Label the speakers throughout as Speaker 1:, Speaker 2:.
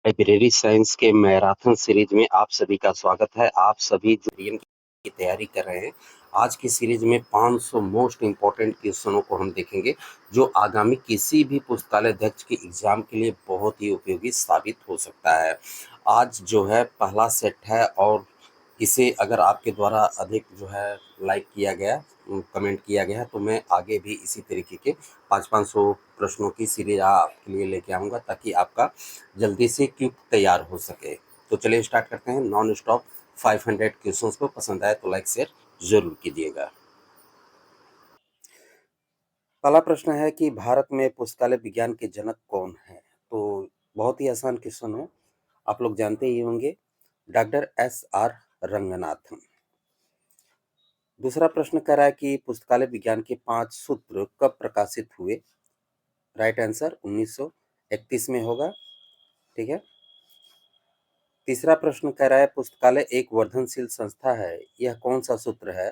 Speaker 1: Library science के marathon series में आप सभी का स्वागत है। आप सभी जो डीएन की तैयारी कर रहे हैं, आज की सीरीज में 500 मोस्ट इम्पोर्टेंट क्वेश्चनों को हम देखेंगे जो आगामी किसी भी पुस्तकालय अध्यक्ष के एग्जाम के लिए बहुत ही उपयोगी साबित हो सकता है। आज जो है पहला सेट है और इसे अगर आपके द्वारा अधिक जो है लाइक किया गया, कमेंट किया गया तो मैं आगे भी इसी तरीके के 500 प्रश्नों की सीरीज आपके लिए लेके आऊँगा ताकि आपका जल्दी से क्विक तैयार हो सके। तो चलिए स्टार्ट करते हैं नॉन स्टॉप 500 क्वेश्चंस को। पसंद आए तो लाइक शेयर जरूर कीजिएगा। पहला प्रश्न है कि भारत में पुस्तकालय विज्ञान के जनक कौन है? तो बहुत ही आसान क्वेश्चन है, आप लोग जानते ही होंगे, डॉक्टर एस.आर. रंगनाथन। दूसरा प्रश्न कह रहा है कि पुस्तकालय विज्ञान के 5 सूत्र कब प्रकाशित हुए? राइट आंसर 1931 में होगा। ठीक है। तीसरा प्रश्न कह रहा है पुस्तकालय एक वर्धनशील संस्था है, यह कौन सा सूत्र है?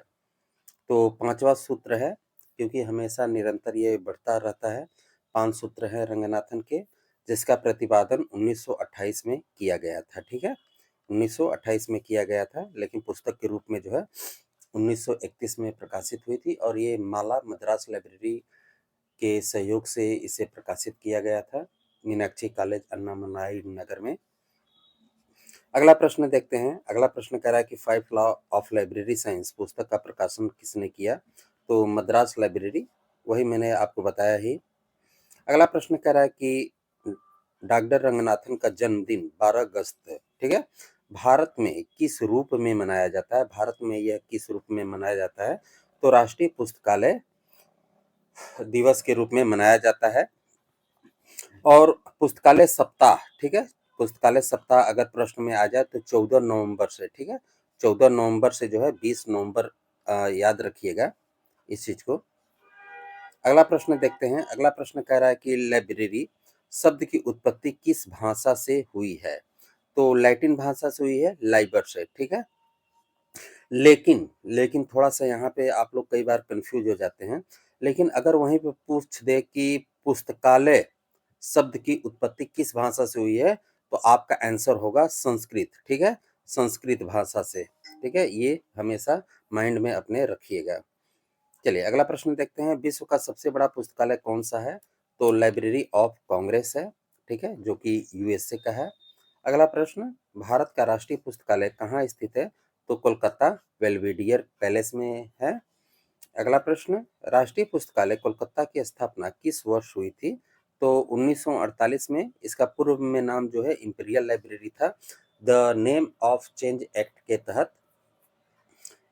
Speaker 1: तो 5वां सूत्र है, क्योंकि हमेशा निरंतर ये बढ़ता रहता है। 5 सूत्र हैं रंगनाथन के, जिसका प्रतिपादन 1928 में किया गया था। ठीक है, 1928 में किया गया था, लेकिन पुस्तक के रूप में जो है 1931 में प्रकाशित हुई थी और ये माला मद्रास लाइब्रेरी के सहयोग से इसे प्रकाशित किया गया था, मीनाक्षी कॉलेज अन्नामलाई नगर में। अगला प्रश्न देखते हैं। अगला प्रश्न कह रहा है कि 5 लॉ ऑफ लाइब्रेरी साइंस पुस्तक का प्रकाशन किसने किया? तो मद्रास लाइब्रेरी, वही मैंने आपको बताया ही। अगला प्रश्न कह रहा है कि डॉक्टर रंगनाथन का जन्मदिन 12 अगस्त है। ठीक है, भारत में किस रूप में मनाया जाता है? भारत में यह किस रूप में मनाया जाता है? तो राष्ट्रीय पुस्तकालय दिवस के रूप में मनाया जाता है। और पुस्तकालय सप्ताह, ठीक है, पुस्तकालय सप्ताह अगर प्रश्न में आ जाए तो 14 नवंबर से, ठीक है, 14 नवंबर से जो है 20 नवंबर याद रखिएगा इस चीज को। अगला प्रश्न देखते हैं। अगला प्रश्न कह रहा है कि लाइब्रेरी शब्द की उत्पत्ति किस भाषा से हुई है? तो लैटिन भाषा से हुई है, लाइबर से। ठीक है, लेकिन लेकिन थोड़ा सा यहाँ पे आप लोग कई बार कंफ्यूज हो जाते हैं। लेकिन अगर वहीं पे पूछ दे कि पुस्तकालय शब्द की उत्पत्ति किस भाषा से हुई है, तो आपका आंसर होगा संस्कृत। ठीक है, संस्कृत भाषा से। ठीक है, ये हमेशा माइंड में अपने रखिएगा। चलिए अगला प्रश्न देखते हैं। विश्व का सबसे बड़ा पुस्तकालय कौन सा है? तो लाइब्रेरी ऑफ कांग्रेस है। ठीक है, जो कि यूएसए का है। अगला प्रश्न, भारत का राष्ट्रीय पुस्तकालय कहाँ स्थित है? तो कोलकाता बेल्वेडियर पैलेस में है। अगला प्रश्न, राष्ट्रीय पुस्तकालय कोलकाता की स्थापना किस वर्ष हुई थी? तो 1948 में। इसका पूर्व में नाम जो है इंपीरियल लाइब्रेरी था। The name of change act के तहत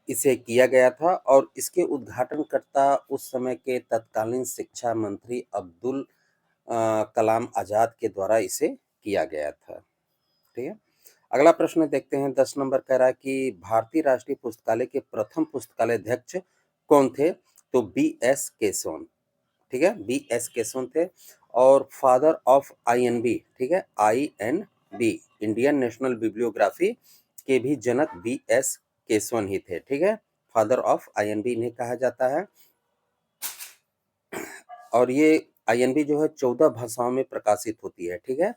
Speaker 1: इसे किया गया था और इसके उद्घाटनकर्ता उस समय के तत्कालीन शिक्षा मंत्री अब्दुल कलाम आजाद के द्वारा इसे किया गया था। ठीक है, अगला प्रश्न देखते हैं। 10 नंबर कह रहा है कि भारतीय राष्ट्रीय पुस्तकालय के प्रथम पुस्तकालय अध्यक्ष कौन थे? तो बी एस केशवन। ठीक है, बी एस केशवन थे। और फादर ऑफ आईएनबी, ठीक है, आईएनबी इंडियन नेशनल बिब्लियोग्राफी के भी जनक बी एस केशवन ही थे। ठीक है, फादर ऑफ आईएनबी इन्हें कहा जाता है। और ये आईएनबी जो है 14 भाषाओं में प्रकाशित होती है। ठीक है,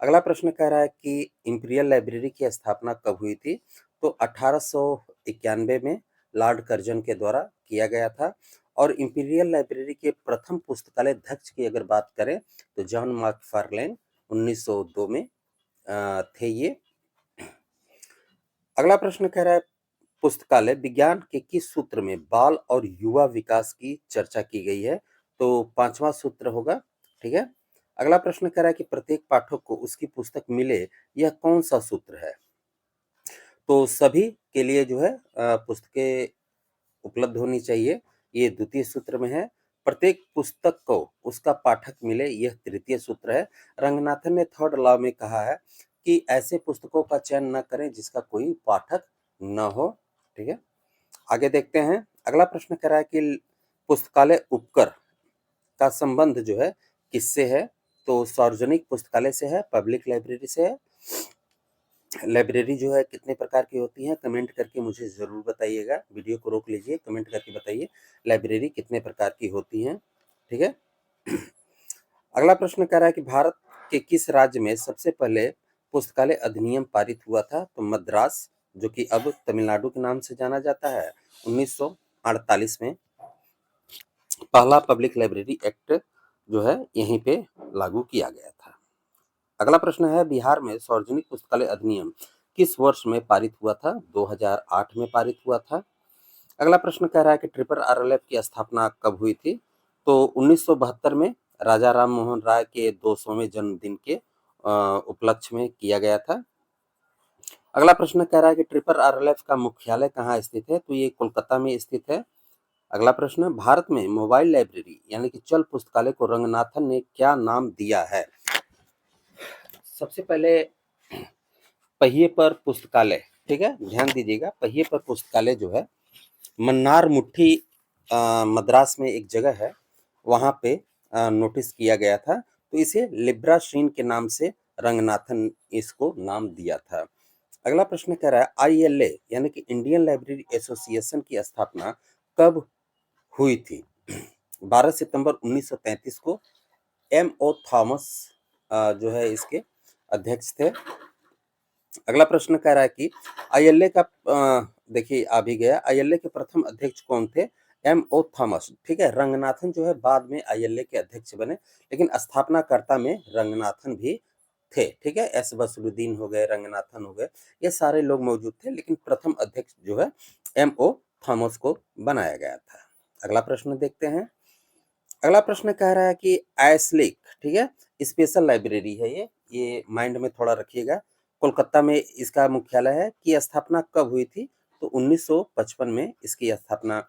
Speaker 1: अगला प्रश्न कह रहा है कि इंपीरियल लाइब्रेरी की स्थापना कब हुई थी? तो 1891 में लॉर्ड कर्जन के द्वारा किया गया था। और इंपीरियल लाइब्रेरी के प्रथम पुस्तकालय अध्यक्ष की अगर बात करें तो जॉन मैकफार्लेन 1902 में थे ये। अगला प्रश्न कह रहा है पुस्तकालय विज्ञान के किस सूत्र में बाल और युवा विकास की चर्चा की गई है? तो 5वां सूत्र होगा। ठीक है, अगला प्रश्न कह रहा है कि प्रत्येक पाठक को उसकी पुस्तक मिले, यह कौन सा सूत्र है? तो सभी के लिए जो है पुस्तकें उपलब्ध होनी चाहिए, ये द्वितीय सूत्र में है। प्रत्येक पुस्तक को उसका पाठक मिले, यह तृतीय सूत्र है। रंगनाथन ने थर्ड लॉ में कहा है कि ऐसे पुस्तकों का चयन न करें जिसका कोई पाठक न हो। ठीक है, आगे देखते हैं। अगला प्रश्न कह रहा है कि पुस्तकालय उपकर का संबंध जो है किससे है? तो सार्वजनिक पुस्तकालय से है, पब्लिक लाइब्रेरी से है। लाइब्रेरी जो है कितने प्रकार की होती हैं, कमेंट करके मुझे ज़रूर बताइएगा। वीडियो को रोक लीजिए, कमेंट करके बताइए लाइब्रेरी कितने प्रकार की होती हैं। ठीक है, अगला प्रश्न कह रहा है कि भारत के किस राज्य में सबसे पहले पुस्तकालय अधिनियम पारित हुआ था? तो मद्रास, जो कि अब तमिलनाडु के नाम से जाना जाता है, 1948 में पहला पब्लिक लाइब्रेरी एक्ट जो है यहीं पे लागू किया गया था। अगला प्रश्न है, बिहार में सार्वजनिक पुस्तकालय अधिनियम किस वर्ष में पारित हुआ था? 2008 में पारित हुआ था। अगला प्रश्न कह रहा है कि ट्रिपल आरएलएफ की स्थापना कब हुई थी? तो 1972 में राजा राम मोहन राय के 200वें जन्मदिन के उपलक्ष्य में किया गया था। अगला प्रश्न कह रहा है कि ट्रिपल आरएलएफ का मुख्यालय कहाँ स्थित है? तो ये कोलकाता में स्थित है। अगला प्रश्न, भारत में मोबाइल लाइब्रेरी यानी कि चल पुस्तकालय को रंगनाथन ने क्या नाम दिया है? सबसे पहले पहिए पर पुस्तकालय, ठीक है, ध्यान दीजिएगा, पहिए पर पुस्तकालय जो है मन्नार मुट्ठी मद्रास में एक जगह है, वहां पे नोटिस किया गया था, तो इसे लिब्रा श्रीन के नाम से रंगनाथन इसको नाम दिया था। अगला प्रश्न कह रहा है, आईएलए यानी कि इंडियन लाइब्रेरी एसोसिएशन की स्थापना कब हुई थी? 12 सितंबर 1933 को M.O. थॉमस जो है इसके अध्यक्ष थे। अगला प्रश्न कह रहा है कि आईएलए का देखिए आ भी गया, आईएलए के प्रथम अध्यक्ष कौन थे? M.O. थॉमस, ठीक है। रंगनाथन जो है बाद में आईएलए के अध्यक्ष बने, लेकिन स्थापनाकर्ता में रंगनाथन भी थे, ठीक है। एस बसरुद्दीन हो गए, रंगनाथन हो गए, ये सारे लोग मौजूद थे, लेकिन प्रथम अध्यक्ष जो है M.O. थॉमस को बनाया गया था। अगला प्रश्न देखते हैं। अगला प्रश्न कह रहा है कि ऐसलिक, ठीक है, स्पेशल लाइब्रेरी है ये माइंड में थोड़ा रखिएगा। कोलकाता में इसका मुख्यालय है, की स्थापना कब हुई थी? तो 1955 में इसकी स्थापना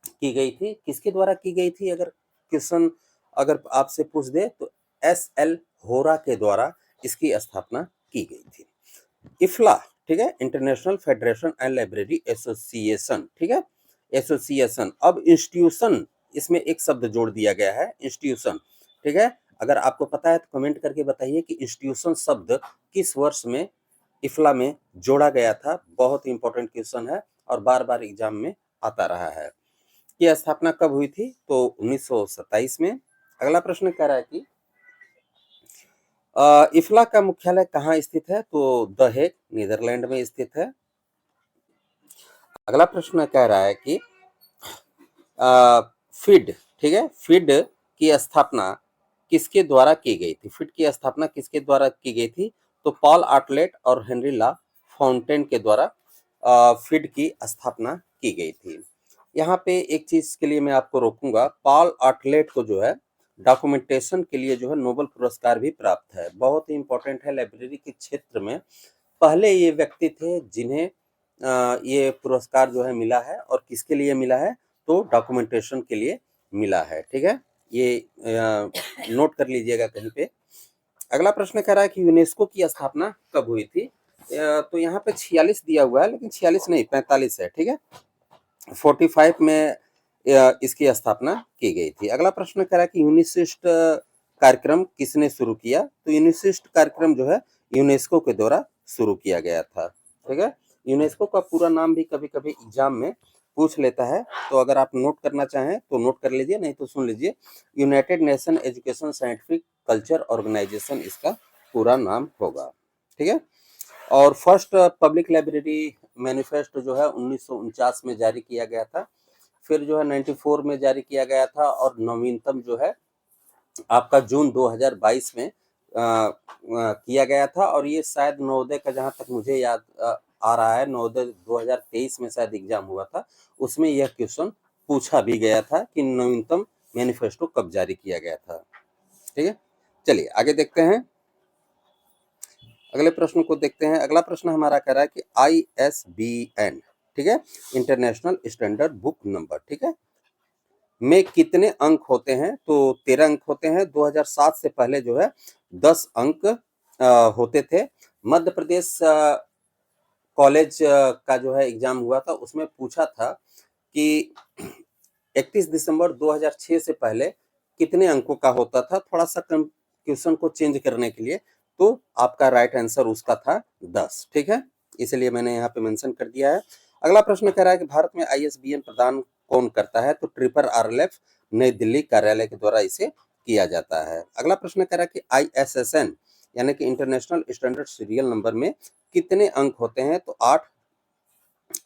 Speaker 1: की गई थी। किसके द्वारा की गई थी? अगर क्वेश्चन अगर आपसे पूछ दे तो S.L. होरा के द्वारा इसकी स्थापना की गई थी। इफ्ला, ठीक है, international federation and library association, ठीक है, एसोसिएशन। अब इंस्टीट्यूशन, इसमें एक शब्द जोड़ दिया गया है, इंस्टीट्यूशन, ठीक है। अगर आपको पता है तो कमेंट करके बताइए कि इंस्टीट्यूशन शब्द किस वर्ष में इफ्ला में जोड़ा गया था। बहुत ही इंपॉर्टेंट क्वेश्चन है और बार बार एग्जाम में आता रहा है। की स्थापना कब हुई थी? तो 1927 में। अगला प्रश्न कह रहा है कि इफ्ला का मुख्यालय कहाँ स्थित है? तो द हेग, नीदरलैंड में स्थित है। अगला प्रश्न कह रहा है कि फिड, ठीक है, फिड की स्थापना किसके द्वारा की गई थी? फिड की स्थापना किसके द्वारा की गई थी? तो पॉल आर्टलेट और हेनरी ला फाउंटेन के द्वारा फिड की स्थापना की गई थी। यहाँ पे एक चीज के लिए मैं आपको रोकूंगा, पॉल आर्टलेट को जो है डॉक्यूमेंटेशन के लिए जो है नोबेल पुरस्कार भी प्राप्त है। बहुत ही इंपॉर्टेंट है, लाइब्रेरी के क्षेत्र में पहले ये व्यक्ति थे जिन्हें ये पुरस्कार जो है मिला है, और किसके लिए मिला है? तो डॉक्यूमेंटेशन के लिए मिला है, ठीक है। ये नोट कर लीजिएगा कहीं पे। अगला प्रश्न कह रहा है कि यूनेस्को की स्थापना कब हुई थी? तो यहाँ पे 46 दिया हुआ है, लेकिन 46 नहीं 45 है, ठीक है। 45 में इसकी स्थापना की गई थी। अगला प्रश्न कह रहा है कि यूनिसिस्ट कार्यक्रम किसने शुरू किया? तो यूनिसिस्ट कार्यक्रम जो है यूनेस्को के द्वारा शुरू किया गया था, ठीक है। यूनेस्को का पूरा नाम भी कभी कभी एग्जाम में पूछ लेता है, तो अगर आप नोट करना चाहें तो नोट कर लीजिए, नहीं तो सुन लीजिए। United Nation Education Scientific Culture Organisation इसका पूरा नाम होगा, ठीक है। और फर्स्ट पब्लिक लाइब्रेरी मैनिफेस्टो जो है 1949 में जारी किया गया था, फिर जो है 94 में जारी किया गया था, और नवीनतम जो है आपका जून 2022 में किया गया था। और ये शायद नवोदय का, जहां तक मुझे याद आ रहा है, नवोदय 2023 में शायद एग्जाम हुआ था, उसमें यह क्वेश्चन पूछा भी गया था कि नवीनतम मैनिफेस्टो कब जारी किया गया था, ठीक है। चलिए आगे देखते हैं, अगले प्रश्न को देखते हैं। अगला प्रश्न हमारा कह रहा है कि ISBN, ठीक है, इंटरनेशनल स्टैंडर्ड बुक नंबर, ठीक है, में कितने अंक होते हैं? तो 13 अंक होते हैं। 2007 से पहले जो है 10 अंक होते थे। मध्य प्रदेश कॉलेज का जो है एग्जाम हुआ था, उसमें पूछा था कि 31 दिसंबर 2006 से पहले कितने अंकों का होता था, थोड़ा सा क्वेश्चन को चेंज करने के लिए, तो आपका राइट आंसर उसका था 10, ठीक है, इसलिए मैंने यहाँ पे मेंशन कर दिया है। अगला प्रश्न कह रहा है कि भारत में ISBN प्रदान कौन करता है? तो ट्रिपल RLF नई दिल्ली कार्यालय के द्वारा इसे किया जाता है। अगला प्रश्न कह रहा है कि ISSN यानी कि इंटरनेशनल स्टैंडर्ड सीरियल नंबर में कितने अंक होते हैं? तो 8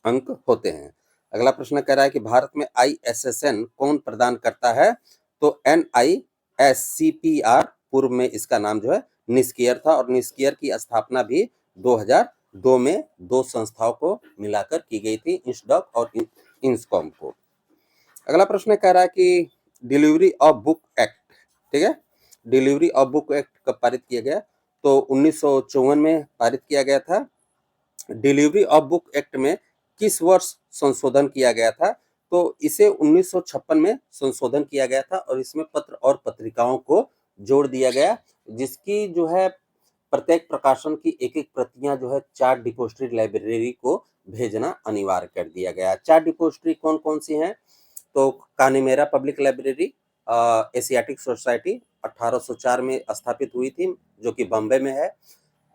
Speaker 1: अंक होते हैं। अगला प्रश्न कह रहा है कि भारत में ISSN कौन प्रदान करता है? तो NISCPR, पूर्व में इसका नाम जो है निस्कियर था, और निस्कियर की स्थापना भी 2002 में 2 संस्थाओं को मिलाकर की गई थी, इंसडॉक और इंस्कॉम को। अगला प्रश्न कह रहा है कि डिलीवरी ऑफ बुक एक्ट, ठीक है, डिलीवरी ऑफ बुक एक्ट कब पारित किया गया? तो 1954 में पारित किया गया था। डिलीवरी ऑफ बुक एक्ट में किस वर्ष संशोधन किया गया था? तो इसे 1956 में संशोधन किया गया था, और इसमें पत्र और पत्रिकाओं को जोड़ दिया गया, जिसकी जो है प्रत्येक प्रकाशन की एक-एक प्रतियां जो है 4 डिपोजिटरी लाइब्रेरी को भेजना अनिवार्य कर दिया गया। 4 डिपोजिटरी कौन-कौन सी हैं? तो कानिमेरा पब्लिक लाइब्रेरी एशियाटिक सोसाइटी 1804 में स्थापित हुई थी, जो कि बॉम्बे में है।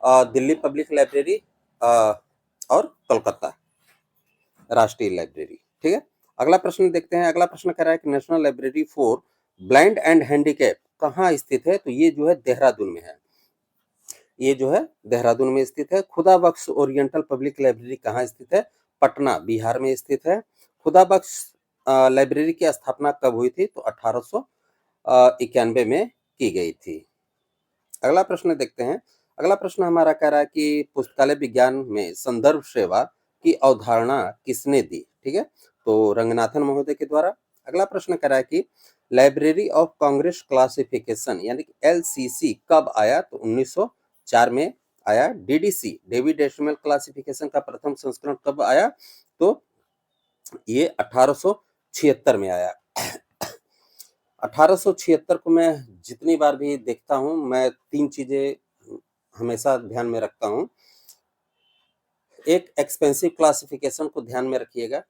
Speaker 1: दिल्ली पब्लिक लाइब्रेरी और कोलकाता राष्ट्रीय लाइब्रेरी, ठीक है। अगला प्रश्न देखते हैं। अगला प्रश्न कह रहा है कि national library for blind and handicap कहाँ स्थित है? तो ये जो है देहरादून में है, ये जो है देहरादून में स्थित है। खुदा बख्श ओरिएंटल पब्लिक लाइब्रेरी कहाँ स्थित है? पटना बिहार में स्थित है। खुदा बख्श लाइब्रेरी की स्थापना कब हुई थी? तो 1891 में की गई थी। अगला प्रश्न देखते हैं। अगला प्रश्न हमारा कह रहा है कि पुस्तकालय विज्ञान में संदर्भ सेवा की अवधारणा किसने दी? ठीक है, तो रंगनाथन महोदय के द्वारा। अगला प्रश्न कह रहा है कि लाइब्रेरी ऑफ कांग्रेस क्लासिफिकेशन यानी कि LCC कब आया? तो 1904 में आया। DDC डेविड डेसिमल क्लासिफिकेशन का प्रथम संस्करण कब आया? तो ये 1876 में आया। 1876 को मैं जितनी बार भी देखता हूँ, मैं 3 चीजें हमेशा ध्यान में रखता हूँ। एक एक्सपेंसिव क्लासिफिकेशन को ध्यान में रखिएगा,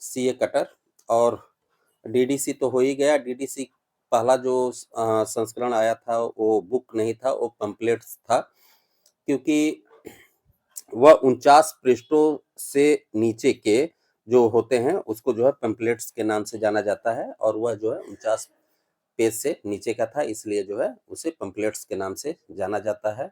Speaker 1: CA कटर, और DDC तो हो ही गया। DDC पहला जो संस्करण आया था वो बुक नहीं था, वो पम्पलेट्स था, क्योंकि वह 49 पृष्ठों से नीचे के जो होते हैं उसको जो है पम्पलेट्स के नाम से जाना जाता है, और वह जो है 49 पेज से नीचे का था, इसलिए जो है उसे पम्पलेट्स के नाम से जाना जाता है।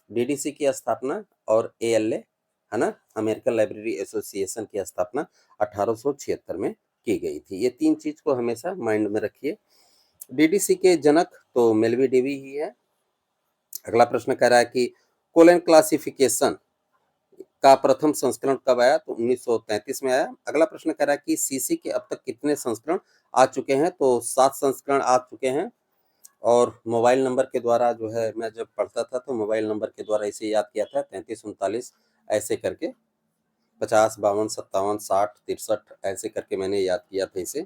Speaker 1: DDC की स्थापना और ALA है ना, अमेरिकन लाइब्रेरी एसोसिएशन की स्थापना 1876 में की गई थी। ये 3 चीज को हमेशा माइंड में रखिए। DDC के जनक तो मेलवी डेवी ही है। अगला प्रश्न कह रहा है कि कोलन क्लासिफिकेशन का प्रथम संस्करण कब आया? तो 1933 में आया। अगला प्रश्न कह रहा है कि CC के अब तक कितने संस्करण आ चुके हैं? तो 7 संस्करण आ चुके हैं, और मोबाइल नंबर के द्वारा जो है, मैं जब पढ़ता था तो मोबाइल नंबर के द्वारा इसे याद किया था, 3339 ऐसे करके, 50, 52, 57, 60, 63 ऐसे करके मैंने याद किया था इसे।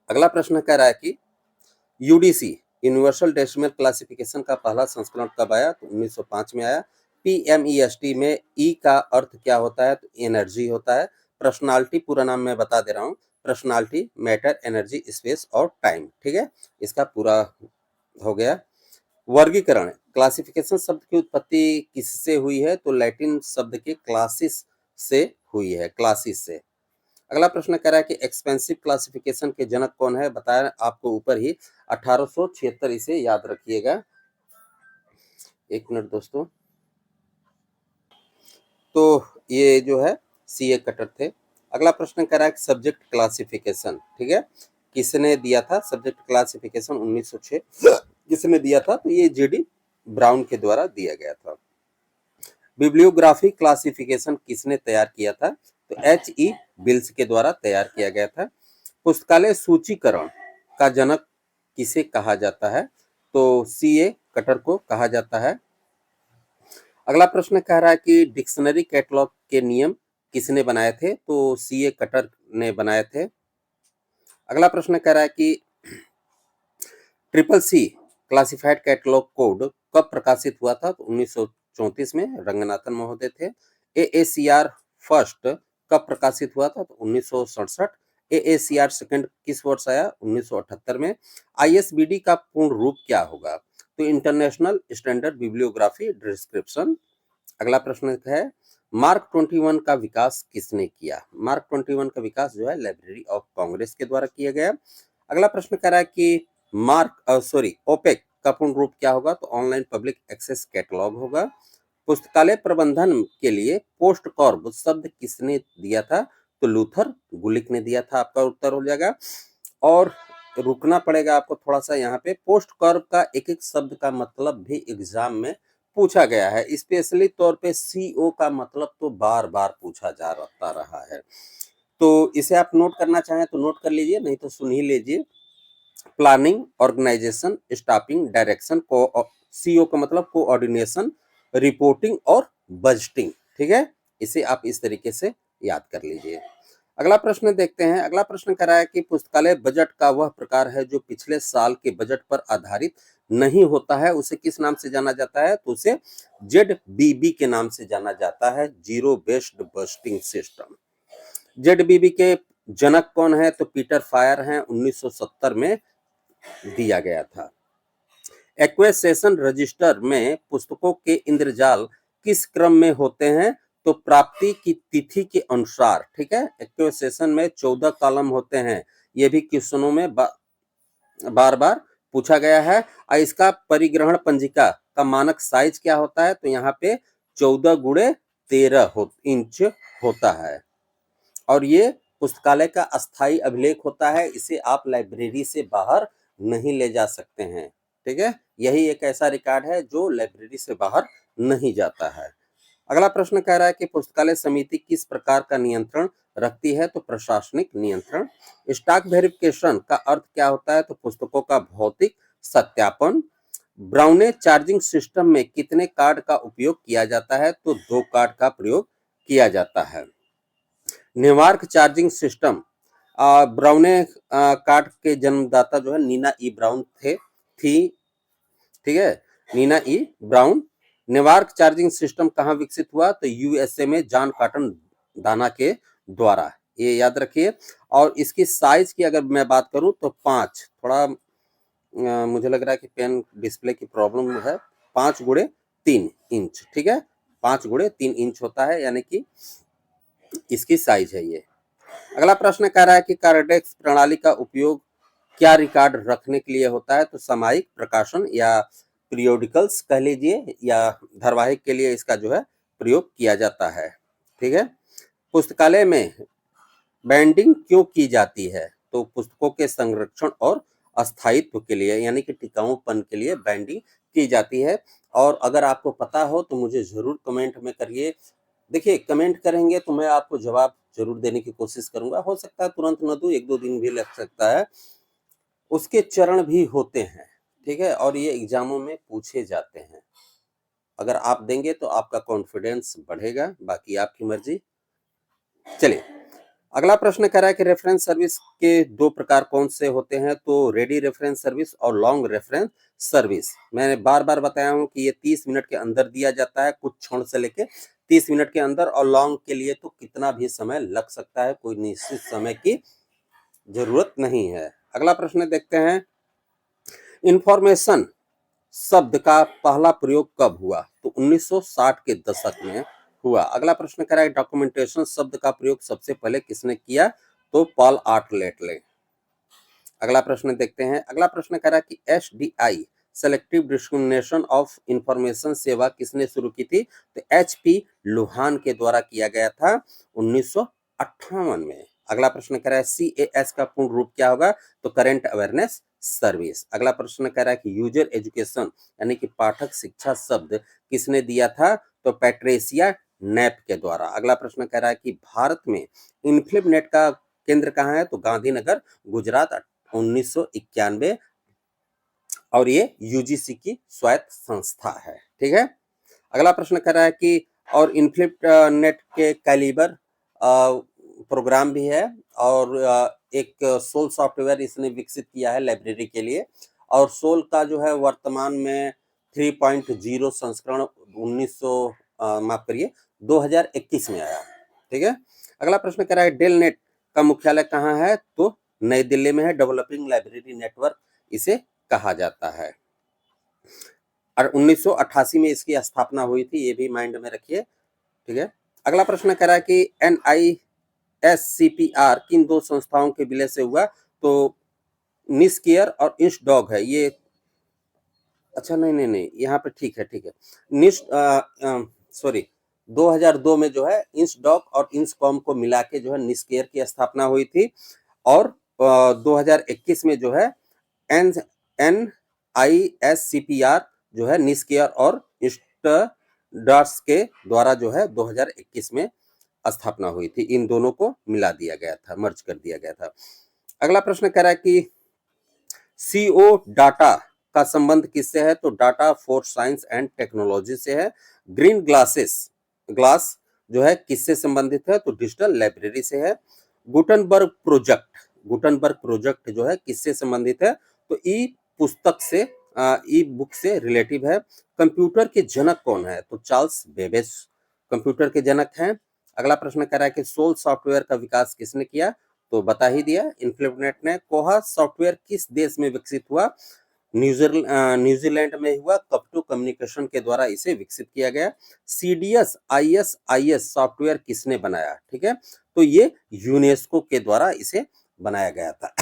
Speaker 1: अगला प्रश्न कह रहा है कि UDC यूनिवर्सल डेसिमल क्लासिफिकेशन का पहला संस्करण कब आया? तो 1905 में आया। PMEST में E का अर्थ क्या होता है? तो एनर्जी होता है। पर्सनालिटी पूरा नाम मैं बता दे रहा हूँ, पर्सनालिटी, मैटर, एनर्जी, स्पेस और टाइम, ठीक है, इसका पूरा हो गया। वर्गीकरण, क्लासिफिकेशन शब्द की उत्पत्ति किससे हुई है? तो लैटिन शब्द के क्लासिस से हुई है, क्लासिस से। अगला प्रश्न कह रहा है कि एक्सपेंसिव क्लासिफिकेशन के जनक कौन है? बताया आपको ऊपर ही, 1876, इसे याद रखिएगा। एक मिनट दोस्तों, तो ये जो है CA कटर थे। अगला प्रश्न कह रहा है कि सब्जेक्ट क्लासिफिकेशन, ठीक है, किसने दिया था? सब्जेक्ट क्लासिफिकेशन 1906 किसने दिया था? तो ये GD ब्राउन के द्वारा दिया गया था। बिब्लियोग्राफी क्लासिफिकेशन किसने तैयार किया था? तो HE बिल्स के द्वारा तैयार किया गया था। पुस्तकालय सूचीकरण का जनक किसे कहा जाता है? तो CA कटर को कहा जाता है। अगला प्रश्न कह रहा है कि डिक्शनरी कैटलॉग के नियम किसने बनाए थे? तो CA कटर ने बनाए थे। अगला प्रश्न कह रहा है कि CCC क्लासिफाइड कैटलॉग कोड कब प्रकाशित हुआ था? तो 1934 में रंगनाथन महोदय थे। AACR फर्स्ट कब प्रकाशित हुआ था? तो 1967। AACR सेकंड किस वर्ष आया? 1978 में। ISBD का पूर्ण रूप क्या होगा? तो इंटरनेशनल स्टैंडर्ड बिब्लियोग्राफी डिस्क्रिप्शन। अगला प्रश्न है मार्क 21 का विकास किसने किया? मार्क 21 का विकास जो है लाइब्रेरी ऑफ कांग्रेस के द्वारा किया गया। अगला प्रश्न कह रहा है कि ओपेक का पूर्ण रूप क्या होगा? तो ऑनलाइन पब्लिक एक्सेस कैटलॉग होगा। पुस्तकालय प्रबंधन के लिए पोस्ट कॉर्ब शब्द किसने दिया था? तो लूथर गुलिक ने दिया था, आपका उत्तर हो जाएगा। और रुकना पड़ेगा आपको थोड़ा सा यहाँ पे। पोस्ट कॉर्ब का एक एक शब्द का मतलब भी एग्जाम में पूछा गया है, स्पेशली तौर पे सीओ का मतलब तो बार बार पूछा जाता रहा है। तो इसे आप नोट करना चाहें तो नोट कर लीजिए, नहीं तो सुन ही लीजिए। Planning, organisation, staffing, direction, CO का मतलब कोऑर्डिनेशन, रिपोर्टिंग और बजटिंग। ठीक है, इसे आप इस तरीके से याद कर लीजिए। अगला प्रश्न देखते हैं। अगला प्रश्न कह रहा है कि पुस्तकालय बजट का वह प्रकार है जो पिछले साल के बजट पर आधारित नहीं होता है, उसे किस नाम से जाना जाता है? तो उसे ZBB के नाम से जाना जाता है, zero based budgeting system. ZBB के जनक कौन है? तो पीटर फायर हैं, 1970 में दिया गया था। एक्वेसेशन रजिस्टर में पुस्तकों के इंद्रजाल किस क्रम में होते हैं? तो प्राप्ति की तिथि के अनुसार। ठीक है, एक्वेसेशन में 14 कॉलम होते हैं, ये भी क्वेश्चनों में बार बार पूछा गया है। और इसका परिग्रहण पंजिका का मानक साइज क्या होता है? तो यहाँ पे 14x13 इंच होता है। और ये पुस्तकालय का अस्थाई अभिलेख होता है, इसे आप लाइब्रेरी से बाहर नहीं ले जा सकते हैं। ठीक है, यही एक ऐसा रिकॉर्ड है जो लाइब्रेरी से बाहर नहीं जाता है। अगला प्रश्न कह रहा है कि पुस्तकालय समिति किस प्रकार का नियंत्रण रखती है? तो प्रशासनिक नियंत्रण। स्टॉक वेरिफिकेशन का अर्थ क्या होता है? तो पुस्तकों का भौतिक सत्यापन। ब्राउने चार्जिंग सिस्टम में कितने कार्ड का उपयोग किया जाता है? तो 2 कार्ड का प्रयोग किया जाता है। New York charging system, Browne card के जन्मदाता जो है नीना ई ब्राउन थी। ठीक है, नीना ई ब्राउन। न्यूयॉर्क चार्जिंग सिस्टम कहाँ विकसित हुआ? तो यूएसए में जॉन कॉटन दाना के द्वारा, ये याद रखिए। और इसकी साइज की अगर मैं बात करूं तो 5, थोड़ा मुझे लग रहा है कि पेन डिस्प्ले की प्रॉब्लम है, 5x3 इंच। ठीक है, 5x3 इंच होता है, यानी कि इसकी साइज है ये। अगला प्रश्न कह रहा है कि कार्डेक्स प्रणाली का उपयोग क्या रिकॉर्ड रखने के लिए होता है? तो सामयिक प्रकाशन या पीरियोडिकल्स कह लीजिए, या धारावाहिक के लिए इसका जो है प्रयोग किया जाता है। ठीक है, पुस्तकालय में बैंडिंग क्यों की जाती है? तो पुस्तकों के संरक्षण और अस्थायित्व के लिए, यानी कि टिकाऊपन के लिए बैंडिंग की जाती है। और अगर आपको पता हो तो मुझे जरूर कमेंट में करिए। देखिए, कमेंट करेंगे तो मैं आपको जवाब जरूर देने की कोशिश करूंगा। हो सकता है तुरंत न दूं, 1-2 दिन भी लग सकता है, उसके चरण भी होते हैं। ठीक है, और ये एग्जामों में पूछे जाते हैं। अगर आप देंगे तो आपका कॉन्फिडेंस बढ़ेगा, बाकी आपकी मर्जी। चलिए, अगला प्रश्न कह रहा है कि रेफरेंस सर्विस के 2 प्रकार कौन से होते हैं? तो रेडी रेफरेंस सर्विस और लॉन्ग रेफरेंस सर्विस। मैंने बार बार बताया हूं कि ये 30 मिनट के अंदर दिया जाता है, कुछ क्षण से लेके 30 मिनट के अंदर। और लॉन्ग के लिए तो कितना भी समय लग सकता है, कोई निश्चित समय की जरूरत नहीं है। अगला प्रश्न देखते हैं। इंफॉर्मेशन शब्द का पहला प्रयोग कब हुआ? तो 1960 के दशक में हुआ। अगला प्रश्न कह रहा है डॉक्यूमेंटेशन शब्द का प्रयोग सबसे पहले किसने किया? तो पॉल आर्टलेट। अगला प्रश्न देखते हैं। अगला प्रश्न कह रहा है कि SDI selective discrimination of information सेवा किसने शुरू की थी? तो HP लुहान के द्वारा किया गया था 1958 में। अगला प्रश्न कह रहा है CAS का पूर्ण रूप क्या होगा? तो करंट अवेयरनेस सर्विस। अगला प्रश्न कह रहा है कि यूजर एजुकेशन यानी कि पाठक शिक्षा शब्द किसने दिया था? तो पैट्रिसिया नैप के द्वारा। अगला प्रश्न कह रहा है कि भारत में इन्फिलिप का केंद्र कहाँ है? तो गांधीनगर, गुजरात, 1991। और ये UGC की स्वायत्त संस्था है। ठीक है, अगला प्रश्न कर रहा है कि और इन्फिलिप नेट के कैलिबर प्रोग्राम भी है, और एक सोल सॉफ्टवेयर इसने विकसित किया है लाइब्रेरी के लिए। और सोल का जो है वर्तमान में 3.0 संस्करण 2021 में आया। ठीक है, अगला प्रश्न कर रहा है डेल नेट का मुख्यालय कहाँ है? तो नई दिल्ली में है। डेवलपिंग लाइब्रेरी नेटवर्क इसे कहा जाता है। और 1988 में इसकी स्थापना हुई थी, ये भी माइंड में रखिए। ठीक है, अगला प्रश्न कह रहा है कि NISCPR किन 2 संस्थाओं के विलय से हुआ? तो निस्केयर और इंस्डॉग है। ये अच्छा, नहीं नहीं नहीं, यहाँ पे ठीक है, ठीक है। निस्ट सॉरी, 2002 में जो है इंसडॉक और इंसकॉम को मिला के जो है निस्केयर की स्थापना हुई थी, और 2021 में जो है N N I S C P R जो है निस्केयर और इंस्टडार्स के द्वारा जो है 2021 में स्थापना हुई थी। इन दोनों को मिला दिया गया था, मर्ज कर दिया गया था। अगला प्रश्न कह रहा है कि सीओ डाटा का संबंध किससे है? तो data for science and technology से है। ग्रीन ग्लास जो है किससे संबंधित है? तो डिजिटल लाइब्रेरी से है। गुटनबर्ग प्रोजेक्ट जो है किससे संबंधित है? तो ई बुक से रिलेटिव है। कंप्यूटर के जनक कौन है? तो चार्ल्स बेबेज कंप्यूटर के जनक हैं। अगला प्रश्न कह रहा है कि सोल सॉफ्टवेयर का विकास किसने किया? तो बता ही दिया, इन्फ्लिनेट ने। कोहा सॉफ्टवेयर किस देश में विकसित हुआ? न्यूजीलैंड में हुआ। कप्टू कम्युनिकेशन के द्वारा इसे विकसित किया गया। सीडीएस आईएस सॉफ्टवेयर किसने बनाया? ठीक है, तो ये यूनेस्को के द्वारा इसे बनाया गया था।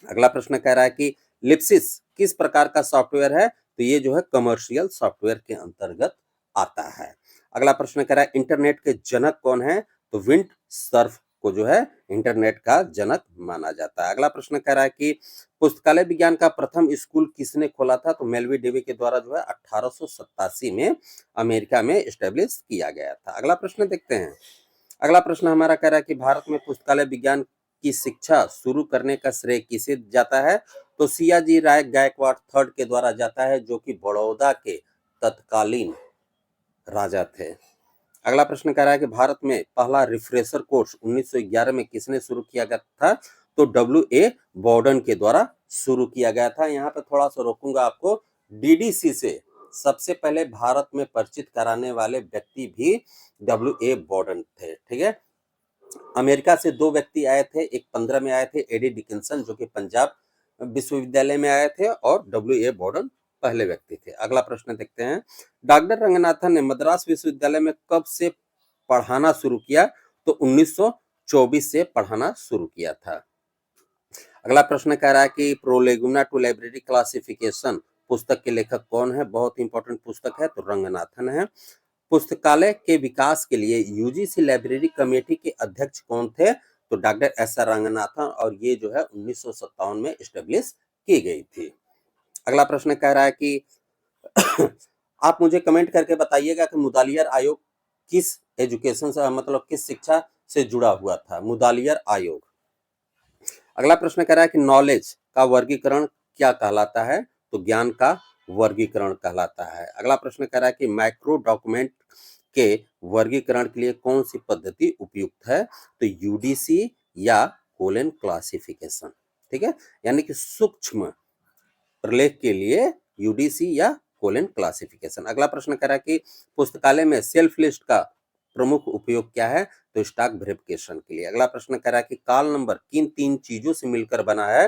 Speaker 1: अगला प्रश्न कह रहा है कि लिप्सिस किस प्रकार का सॉफ्टवेयर है? तो ये जो है कमर्शियल सॉफ्टवेयर के अंतर्गत आता है। अगला प्रश्न कह रहा है इंटरनेट के जनक कौन है? तो विंड सर्फ को जो है इंटरनेट का जनक माना जाता है। अगला प्रश्न कह रहा है कि पुस्तकालय विज्ञान का प्रथम स्कूल किसने खोला था? तो मेलवी डेवी के द्वारा जो है 1887 में अमेरिका में एस्टेब्लिश किया गया था। अगला प्रश्न देखते हैं। अगला प्रश्न हमारा कह रहा है कि भारत में पुस्तकालय विज्ञान की शिक्षा शुरू करने का श्रेय किसे जाता है? तो सियाजी राय गायकवाड़ थर्ड के द्वारा जाता है, जो कि बड़ौदा के तत्कालीन राजा थे। अगला प्रश्न कह रहा है कि भारत में पहला रिफ्रेशर कोर्स 1911 में किसने शुरू किया गया था? तो W.A. बॉर्डन के द्वारा शुरू किया गया था। यहाँ पे थोड़ा सा रोकूंगा आपको। डीडीसी से सबसे पहले भारत में परिचित कराने वाले व्यक्ति भी W.A. बॉर्डन थे। ठीक है, अमेरिका से 2 व्यक्ति आए थे, एक 15 में आए थे, एडी डिकिंसन जो कि पंजाब विश्वविद्यालय में आए थे, और W.A. बॉर्डन पहले व्यक्ति थे। अगला प्रश्न देखते हैं। डॉक्टर रंगनाथन ने मद्रास विश्वविद्यालय में कब से पढ़ाना शुरू किया? तो 1924 से पढ़ाना शुरू किया था। अगला प्रश्न कह रहा है कि प्रोलेगुना टू लाइब्रेरी क्लासिफिकेशन पुस्तक के लेखक कौन है? बहुत इंपॉर्टेंट पुस्तक है, तो रंगनाथन है। पुस्तकालय के विकास के लिए यूजीसी लाइब्रेरी कमेटी के अध्यक्ष कौन थे? तो डॉक्टर एस आर रंगनाथन, और ये जो है 1957 में एस्टेब्लिश की गई थी। अगला प्रश्न कह रहा है कि आप मुझे कमेंट करके बताइएगा कि मुदालियर आयोग किस एजुकेशन से, मतलब किस शिक्षा से जुड़ा हुआ था? मुदालियर आयोग। अगला प्रश्न कह रहा है कि नॉलेज का वर्गीकरण क्या कहलाता है? तो ज्ञान का वर्गीकरण कहलाता है। अगला प्रश्न कह रहा है कि माइक्रो डॉक्यूमेंट के वर्गीकरण के लिए कौन सी पद्धति उपयुक्त है? तो यूडीसी या कोलन क्लासिफिकेशन। ठीक है, यानी कि सूक्ष्म प्रलेख के लिए यूडीसी या कोलन क्लासिफिकेशन। अगला प्रश्न कह रहा है कि पुस्तकालय में सेल्फ लिस्ट का प्रमुख उपयोग क्या है? तो स्टॉक वेरिफिकेशन के लिए। अगला प्रश्न कह रहा है कि काल नंबर किन 3 चीजों से मिलकर बना है?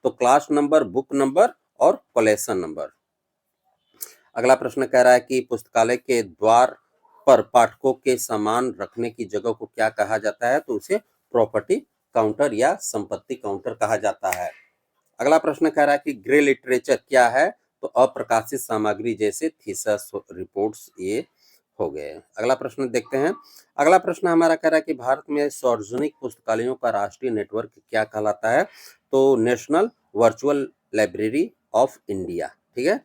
Speaker 1: तो क्लास नंबर, बुक नंबर और कलेक्शन नंबर। अगला प्रश्न कह रहा है कि पुस्तकालय के द्वार पर पाठकों के सामान रखने की जगह को क्या कहा जाता है? तो उसे प्रॉपर्टी काउंटर या संपत्ति काउंटर कहा जाता है। अगला प्रश्न कह रहा है कि ग्रे लिटरेचर क्या है? तो अप्रकाशित सामग्री जैसे थीसिस, रिपोर्ट्स, ये हो गए। अगला प्रश्न देखते हैं। अगला प्रश्न हमारा कह रहा है कि भारत में सार्वजनिक पुस्तकालयों का राष्ट्रीय नेटवर्क क्या कहलाता है? तो national virtual library of India. ठीक है,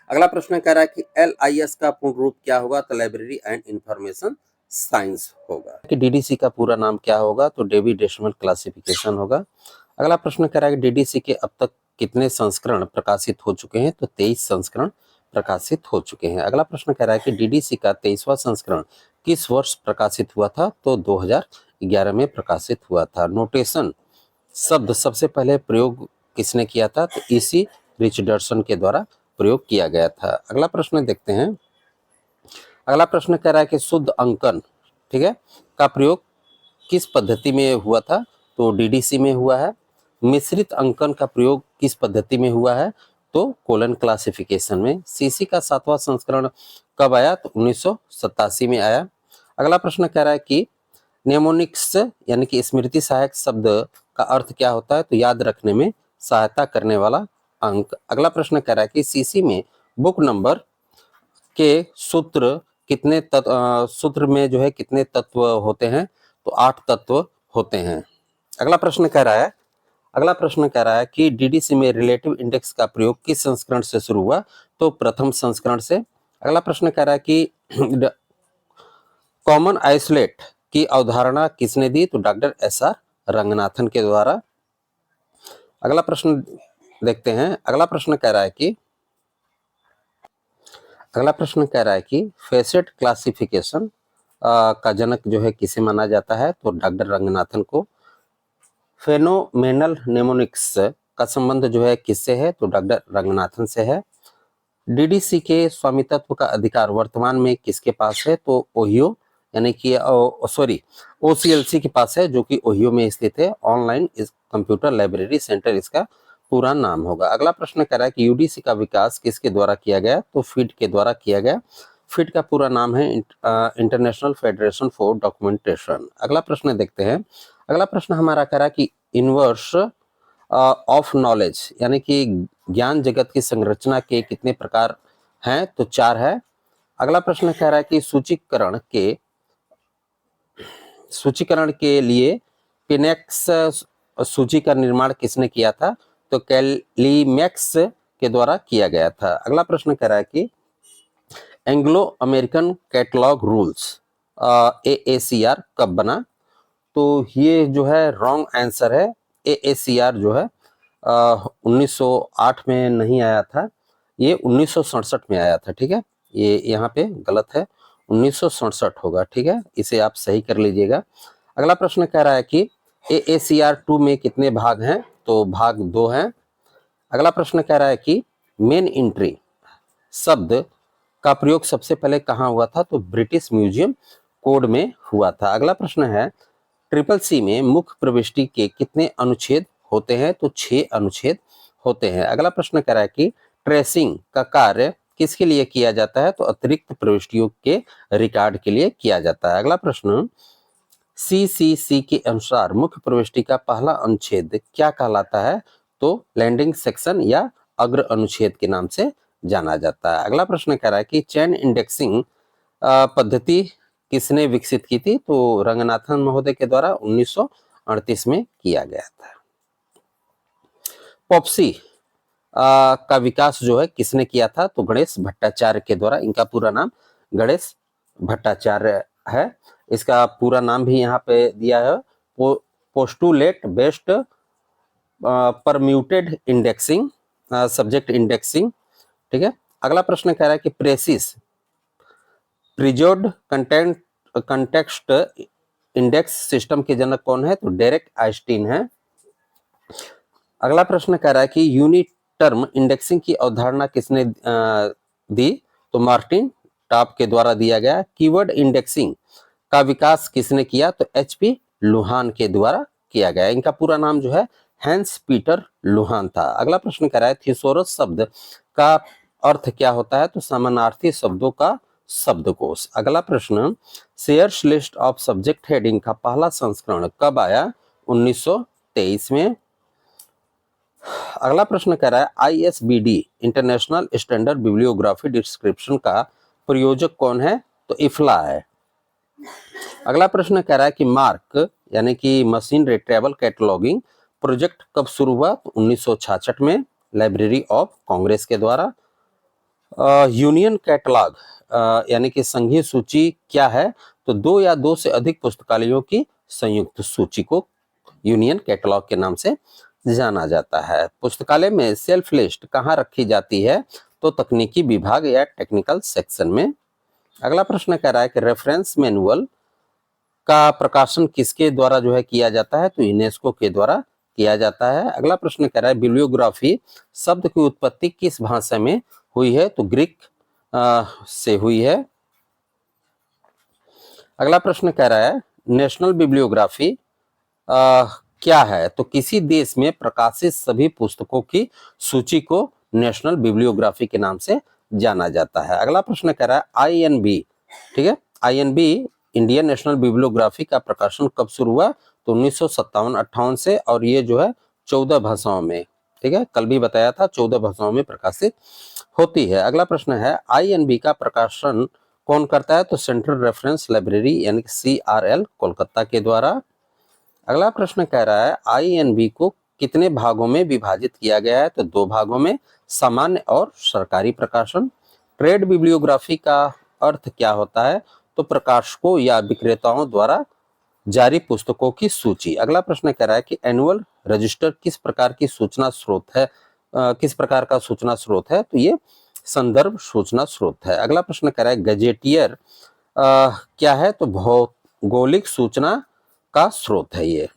Speaker 1: अगला प्रश्न कह रहा है कि LIS का पूर्ण रूप क्या होगा? तो लाइब्रेरी एंड इंफॉर्मेशन साइंस होगा। कि डीडीसी का पूरा नाम क्या होगा? तो डेवी डेसिमल क्लासिफिकेशन होगा। अगला प्रश्न कह रहा है कि डीडीसी के अब तक कितने संस्करण प्रकाशित हो चुके हैं? तो 23 संस्करण प्रकाशित हो चुके हैं। अगला प्रश्न कह रहा है कि डीडीसी का 23वां संस्करण किस वर्ष प्रकाशित हुआ था? तो 2011 में प्रकाशित हुआ था। नोटेशन शब्द सबसे पहले प्रयोग किसने किया था? तो ईसी रिचर्डसन के द्वारा प्रयोग किया गया था। अगला प्रश्न देखते हैं। अगला प्रश्न कह रहा है कि शुद्ध अंकन, ठीक है, का प्रयोग किस पद्धति में हुआ था? तो डीडीसी में हुआ है। मिश्रित अंकन का प्रयोग किस पद्धति में हुआ है? तो कोलन क्लासिफिकेशन में। सीसी का 7वां संस्करण कब आया? तो 1987 में आया। अगला प्रश्न कह रहा है कि निमोनिक्स यानी कि स्मृति सहायक शब्द का अर्थ क्या होता है? तो याद रखने में सहायता करने वाला अंक। अगला प्रश्न कह रहा है कि सीसी में बुक नंबर के सूत्र कितने सूत्र में जो है कितने तत्व होते हैं? तो 8 तत्व होते हैं। अगला प्रश्न कह रहा है कि डीडीसी में रिलेटिव इंडेक्स का प्रयोग किस संस्करण से शुरू हुआ? तो प्रथम संस्करण से। अगला प्रश्न कह रहा है कि कॉमन आइसोलेट की अवधारणा किसने दी? तो डॉक्टर एसआर रंगनाथन के द्वारा। अगला प्रश्न देखते हैं। अगला प्रश्न कह रहा है कि फेसेट क्लासिफिकेशन का जनक जो है किसे माना जाता है? तो डॉक्टर रंगनाथन को। फेनोमेनल नेमोनिक्स का संबंध जो है किससे है? तो डॉक्टर रंगनाथन से है। डीडीसी के स्वामित्व का अधिकार वर्तमान में किसके पास है? तो ओहियो यानी कि ओसीएलसी के पास है, जो कि ओहियो में स्थित है। ऑनलाइन कंप्यूटर लाइब्रेरी सेंटर इसका पूरा नाम होगा। अगला प्रश्न कह रहा है कि यूडीसी का विकास किसके द्वारा किया गया? तो फिट के द्वारा किया गया। फिट का पूरा नाम है इंटरनेशनल फेडरेशन फॉर डॉक्यूमेंटेशन। अगला प्रश्न देखते हैं। अगला प्रश्न हमारा कह रहा है कि इनवर्स ऑफ नॉलेज यानी कि ज्ञान जगत की संरचना के कितने प्रकार हैं? तो 4 है। अगला प्रश्न कह रहा है कि सूचीकरण के लिए पिनेक्स सूची का निर्माण किसने किया था? तो कैलीमैक्स के द्वारा किया गया था। अगला प्रश्न कह रहा है कि Anglo American catalogue rules AACR कब बना? तो ये जो है रॉन्ग आंसर है। AACR जो है 1908 में नहीं आया था, ये 1967 में आया था। ठीक है, ये यहाँ पे गलत है, 1967 होगा। ठीक है, इसे आप सही कर लीजिएगा। अगला प्रश्न कह रहा है कि AACR 2 में कितने भाग हैं? तो भाग 2 हैं। अगला प्रश्न कह रहा है कि मेन एंट्री शब्द का प्रयोग सबसे पहले कहाँ हुआ था? तो ब्रिटिश म्यूजियम कोड में हुआ था। अगला प्रश्न है CCC में मुख्य प्रविष्टि के कितने अनुच्छेद होते हैं? तो 6 अनुच्छेद होते हैं। अगला प्रश्न कह रहा है कि ट्रेसिंग का कार्य किसके लिए किया जाता है? तो अतिरिक्त प्रविष्टियों के रिकॉर्ड के लिए किया जाता है। अगला प्रश्न CCC के अनुसार मुख्य प्रविष्टि का पहला अनुच्छेद क्या कहलाता है? तो लैंडिंग सेक्शन या अग्र अनुच्छेद के नाम से जाना जाता है। अगला प्रश्न कह रहा है कि चेन इंडेक्सिंग पद्धति किसने विकसित की थी? तो रंगनाथन महोदय के द्वारा 1938 में किया गया था। पॉप्सी का विकास जो है किसने किया था? तो गणेश भट्टाचार्य के द्वारा। इनका पूरा नाम गणेश भट्टाचार्य है। इसका पूरा नाम भी यहाँ पे दिया है, postulate based permuted indexing subject indexing. ठीक है, अगला प्रश्न कह रहा है कि प्रिजर्व्ड कंटेक्स्ट इंडेक्स सिस्टम के जनक कौन है? तो डेरेक आइंस्टीन है। अगला प्रश्न कह रहा है कि यूनिट टर्म इंडेक्सिंग की अवधारणा किसने दी? तो मार्टिन टॉप के द्वारा दिया गया। कीवर्ड इंडेक्सिंग का विकास किसने किया? तो HP लुहान के द्वारा किया गया। इनका पूरा नाम जो है हैंस पीटर लुहान था। अगला प्रश्न कह रहा है थिसोरस शब्द का अर्थ क्या होता है? तो समानार्थी शब्दों का शब्दकोश। अगला प्रश्न shares list of subject heading का पहला संस्करण कब आया? 1923 में। अगला प्रश्न कह रहा है ISBD international standard bibliography description का प्रयोजक कौन है? तो इफ्ला है। अगला प्रश्न कह रहा है कि मार्क यानी कि मशीन रिट्रीवल कैटलॉगिंग प्रोजेक्ट कब शुरू हुआ? तो 1966 में लाइब्रेरी ऑफ कांग्रेस के द्वारा। यूनियन कैटलॉग यानी कि संघीय सूची क्या है? तो 2 या 2 से अधिक पुस्तकालयों की संयुक्त सूची को यूनियन कैटलॉग के नाम से जाना जाता है। पुस्तकालय में सेल्फ लिस्ट कहाँ रखी जाती है? तो तकनीकी विभाग या टेक्निकल सेक्शन में। अगला प्रश्न कह रहा है कि रेफरेंस मैनुअल का प्रकाशन किसके द्वारा जो है किया जाता है? तो यूनेस्को के द्वारा किया जाता है। अगला प्रश्न कह रहा है बिब्लियोग्राफी शब्द की उत्पत्ति किस भाषा में हुई है? तो ग्रीक से हुई है। अगला प्रश्न कह रहा है नेशनल बिब्लियोग्राफी क्या है? तो किसी देश में प्रकाशित सभी पुस्तकों की सूची को नेशनल बिब्लियोग्राफी के नाम से जाना जाता है। अगला प्रश्न कह रहा है INB, ठीक है, INB इंडियन नेशनल बिब्लियोग्राफी का प्रकाशन कब शुरू हुआ? तो 1957-58 से, और ये जो है 14 भाषाओं में ठीक है, कल भी बताया था 14 भाषाओं में प्रकाशित होती है। अगला प्रश्न है INB का प्रकाशन कौन करता है? तो सेंट्रल रेफरेंस लाइब्रेरी यानी कि CRL कोलकाता के द्वारा। अगला प्रश्न कह रहा है INB को कितने भागों में विभाजित किया गया है? तो 2 भागों में, सामान्य और सरकारी प्रकाशन। ट्रेड बिब्लियोग्राफी का अर्थ क्या होता है? तो प्रकाशकों या विक्रेताओं द्वारा जारी पुस्तकों की सूची। अगला प्रश्न कह रहा है कि एनुअल रजिस्टर किस प्रकार की सूचना स्रोत है? किस प्रकार का सूचना स्रोत है? तो ये संदर्भ सूचना स्रोत है। अगला प्रश्न कह रहा है गजेटियर क्या है? तो भौगोलिक सूचना का स्रोत है ये।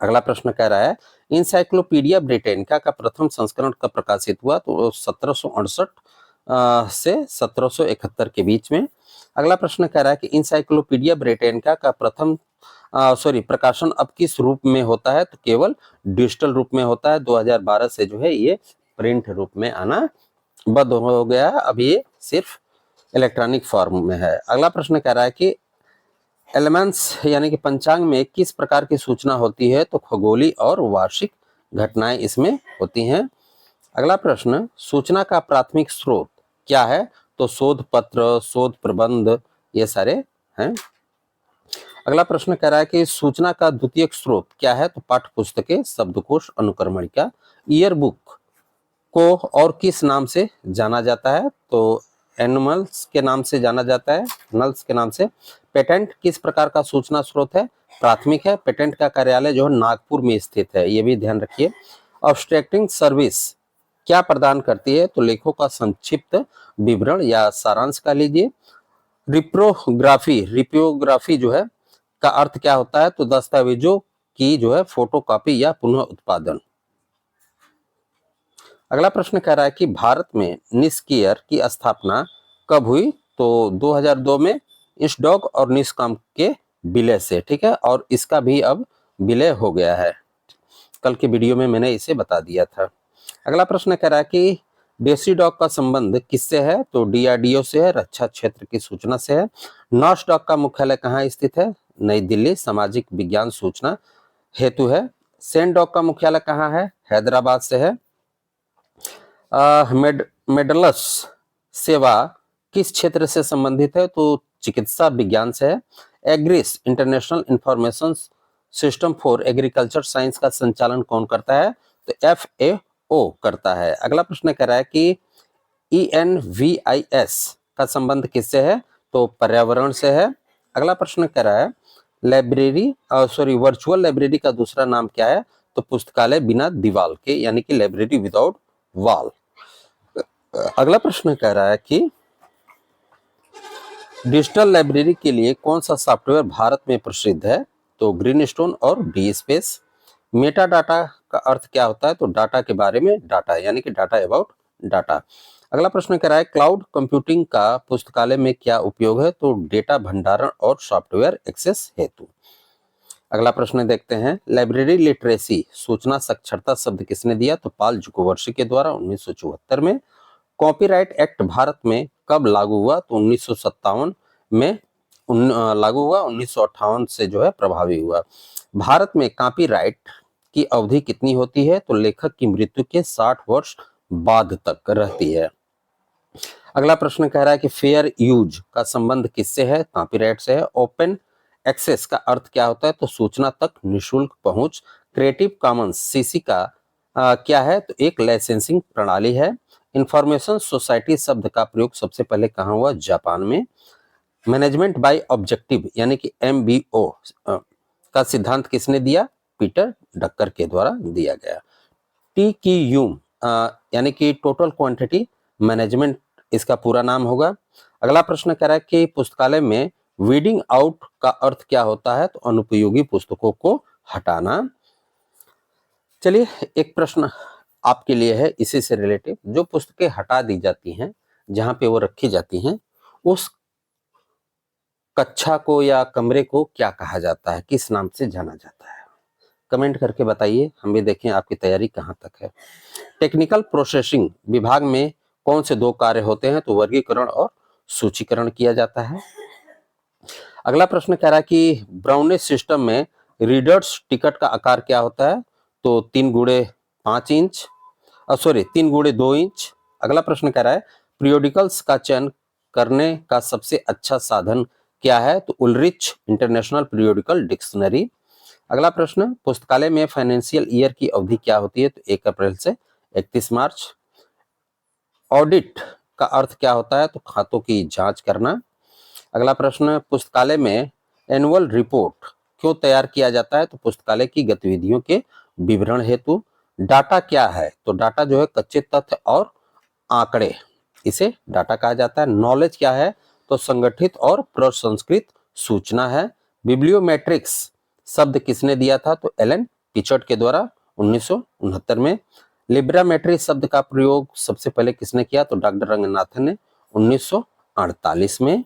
Speaker 1: अगला प्रश्न कह रहा है इंसाइक्लोपीडिया ब्रिटेनिका का प्रथम संस्करण कब प्रकाशित हुआ? तो 1768 से 1771 के बीच में। अगला प्रश्न कह रहा है कि इंसाइक्लोपीडिया ब्रिटेनिका का प्रकाशन अब किस रूप में होता है? तो केवल डिजिटल रूप में होता है। 2012 से जो है ये प्रिंट रूप में आना बंद हो गया है, अब ये सिर्फ इलेक्ट्रॉनिक फॉर्म में है। अगला प्रश्न कह रहा है कि एलिमेंट्स यानी कि पंचांग में किस प्रकार की सूचना होती है? तो खगोलीय और वार्षिक घटनाएं इसमें होती हैं। अगला प्रश्न सूचना का प्राथमिक स्रोत क्या है? तो शोध पत्र, शोध प्रबंध, ये सारे हैं। अगला प्रश्न कह रहा है कि सूचना का द्वितीयक स्रोत क्या है? तो पाठ्य पुस्तकें, शब्दकोश, अनुक्रमणिका। ईयर बुक को और किस नाम से जाना जाता है? तो एनिमल्स के नाम से जाना जाता है, नल्स के नाम से। पेटेंट किस प्रकार का सूचना स्रोत है? प्राथमिक है। पेटेंट का कार्यालय जो है नागपुर में स्थित है, ये भी ध्यान रखिए। ऑब्स्ट्रैक्टिंग सर्विस क्या प्रदान करती है? तो लेखों का संक्षिप्त विवरण या सारांश का लीजिए। रिपोग्राफी जो है का अर्थ क्या होता है? तो दस्तावेजों की जो है फोटोकॉपी या पुनः उत्पादन। अगला प्रश्न कह रहा है कि भारत में निस्कियर की स्थापना कब हुई? तो 2002 में इंसडॉक और निस्कॉम के विलय से, ठीक है, और इसका भी अब विलय हो गया है। कल के वीडियो में मैंने इसे बता दिया था। अगला प्रश्न कह रहा है कि डेसीडॉक का संबंध किससे है? तो DRDO से है, रक्षा क्षेत्र की सूचना से है। नॉसडॉक का मुख्यालय कहाँ स्थित है? नई दिल्ली, सामाजिक विज्ञान सूचना हेतु है। सेनडॉक का मुख्यालय कहाँ है? हैदराबाद से है। मेडलस सेवा किस क्षेत्र से संबंधित है? तो चिकित्सा विज्ञान से है। AGRIS international information system for agriculture science का संचालन कौन करता है? तो FAO करता है। अगला प्रश्न कह रहा है कि ENVIS का संबंध किससे है? तो पर्यावरण से है। अगला प्रश्न कह रहा है वर्चुअल लाइब्रेरी का दूसरा नाम क्या है? तो पुस्तकालय बिना दीवार के यानी कि लाइब्रेरी विदाउट वॉल। अगला प्रश्न कह रहा है कि डिजिटल लाइब्रेरी के लिए कौन सा सॉफ्टवेयर भारत में प्रसिद्ध है? तो ग्रीनस्टोन और DSpace। मेटा डाटा का अर्थ क्या होता है? तो डाटा के बारे में डाटा यानी कि डाटा अबाउट डाटा। अगला प्रश्न कह रहा है क्लाउड कंप्यूटिंग का पुस्तकालय में क्या उपयोग है? तो डेटा भंडारण और सॉफ्टवेयर एक्सेस हेतु। अगला प्रश्न देखते हैं लाइब्रेरी लिटरेसी सूचना साक्षरता शब्द किसने दिया? तो पाल जुकोवर्सी के द्वारा 1974 में। कॉपीराइट एक्ट भारत में कब लागू हुआ? तो 1957 में लागू हुआ, 1958 से जो है प्रभावी हुआ। भारत में कॉपीराइट की अवधि कितनी होती है? तो लेखक की मृत्यु के 60 वर्ष बाद तक रहती है। अगला प्रश्न कह रहा है कि फेयर यूज का संबंध किससे है? कॉपीराइट से है। ओपन एक्सेस का अर्थ क्या होता है? तो सूचना तक निशुल्क पहुंच। क्रिएटिव कॉमन्स CC का क्या है? तो एक लाइसेंसिंग प्रणाली है। इंफॉर्मेशन सोसाइटी शब्द का प्रयोग सबसे पहले कहाँ हुआ? जापान में। मैनेजमेंट बाय ऑब्जेक्टिव यानी कि MBO का सिद्धांत किसने दिया? पीटर डक्कर के द्वारा दिया गया। TQM यानी कि टोटल क्वांटिटी मैनेजमेंट इसका पूरा नाम होगा। अगला प्रश्न कह रहा है कि पुस्तकालय में वीडिंग आउट का अर्थ क्या होता है? तो अनुपयोगी पुस्तकों को हटाना। चलिए एक प्रश्न आपके लिए है इसी से रिलेटिव। जो पुस्तकें हटा दी जाती हैं, जहां पे वो रखी जाती हैं, उस कक्षा को या कमरे को क्या कहा जाता है? किस नाम से जाना जाता है? कमेंट करके बताइए, हम भी देखें आपकी तैयारी कहाँ तक है। टेक्निकल प्रोसेसिंग विभाग में कौन से 2 कार्य होते हैं? तो वर्गीकरण और सूचीकरण किया जाता है। अगला प्रश्न कह रहा है कि ब्राउनिश सिस्टम में रीडर्स टिकट का आकार क्या होता है? तो 3 गुणे 5 इंच, 3 × 2 इंच। अगला प्रश्न कह रहा है पीरियोडिकल्स का चयन करने का सबसे अच्छा साधन क्या है? तो उलरिच इंटरनेशनल पीरियोडिकल डिक्शनरी। अगला प्रश्न पुस्तकालय में फाइनेंशियल ईयर की अवधि क्या होती है? तो 1 अप्रैल से 31 मार्च। ऑडिट का अर्थ क्या होता है? तो खातों की जांच करना। अगला प्रश्न पुस्तकालय में एनुअल रिपोर्ट क्यों तैयार किया जाता है? तो पुस्तकालय की गतिविधियों के विवरण हेतु। डाटा क्या है? तो डाटा जो है कच्चे तथ्य और आंकड़े, इसे डाटा कहा जाता है। नॉलेज क्या है? तो संगठित और प्रसंस्कृत सूचना है। बिब्लियोमेट्रिक्स शब्द किसने दिया था? तो एलन पिचर्ड के द्वारा 1969 में। लिब्रामेट्री शब्द का प्रयोग सबसे पहले किसने किया? तो डॉक्टर रंगनाथन ने 1948 में।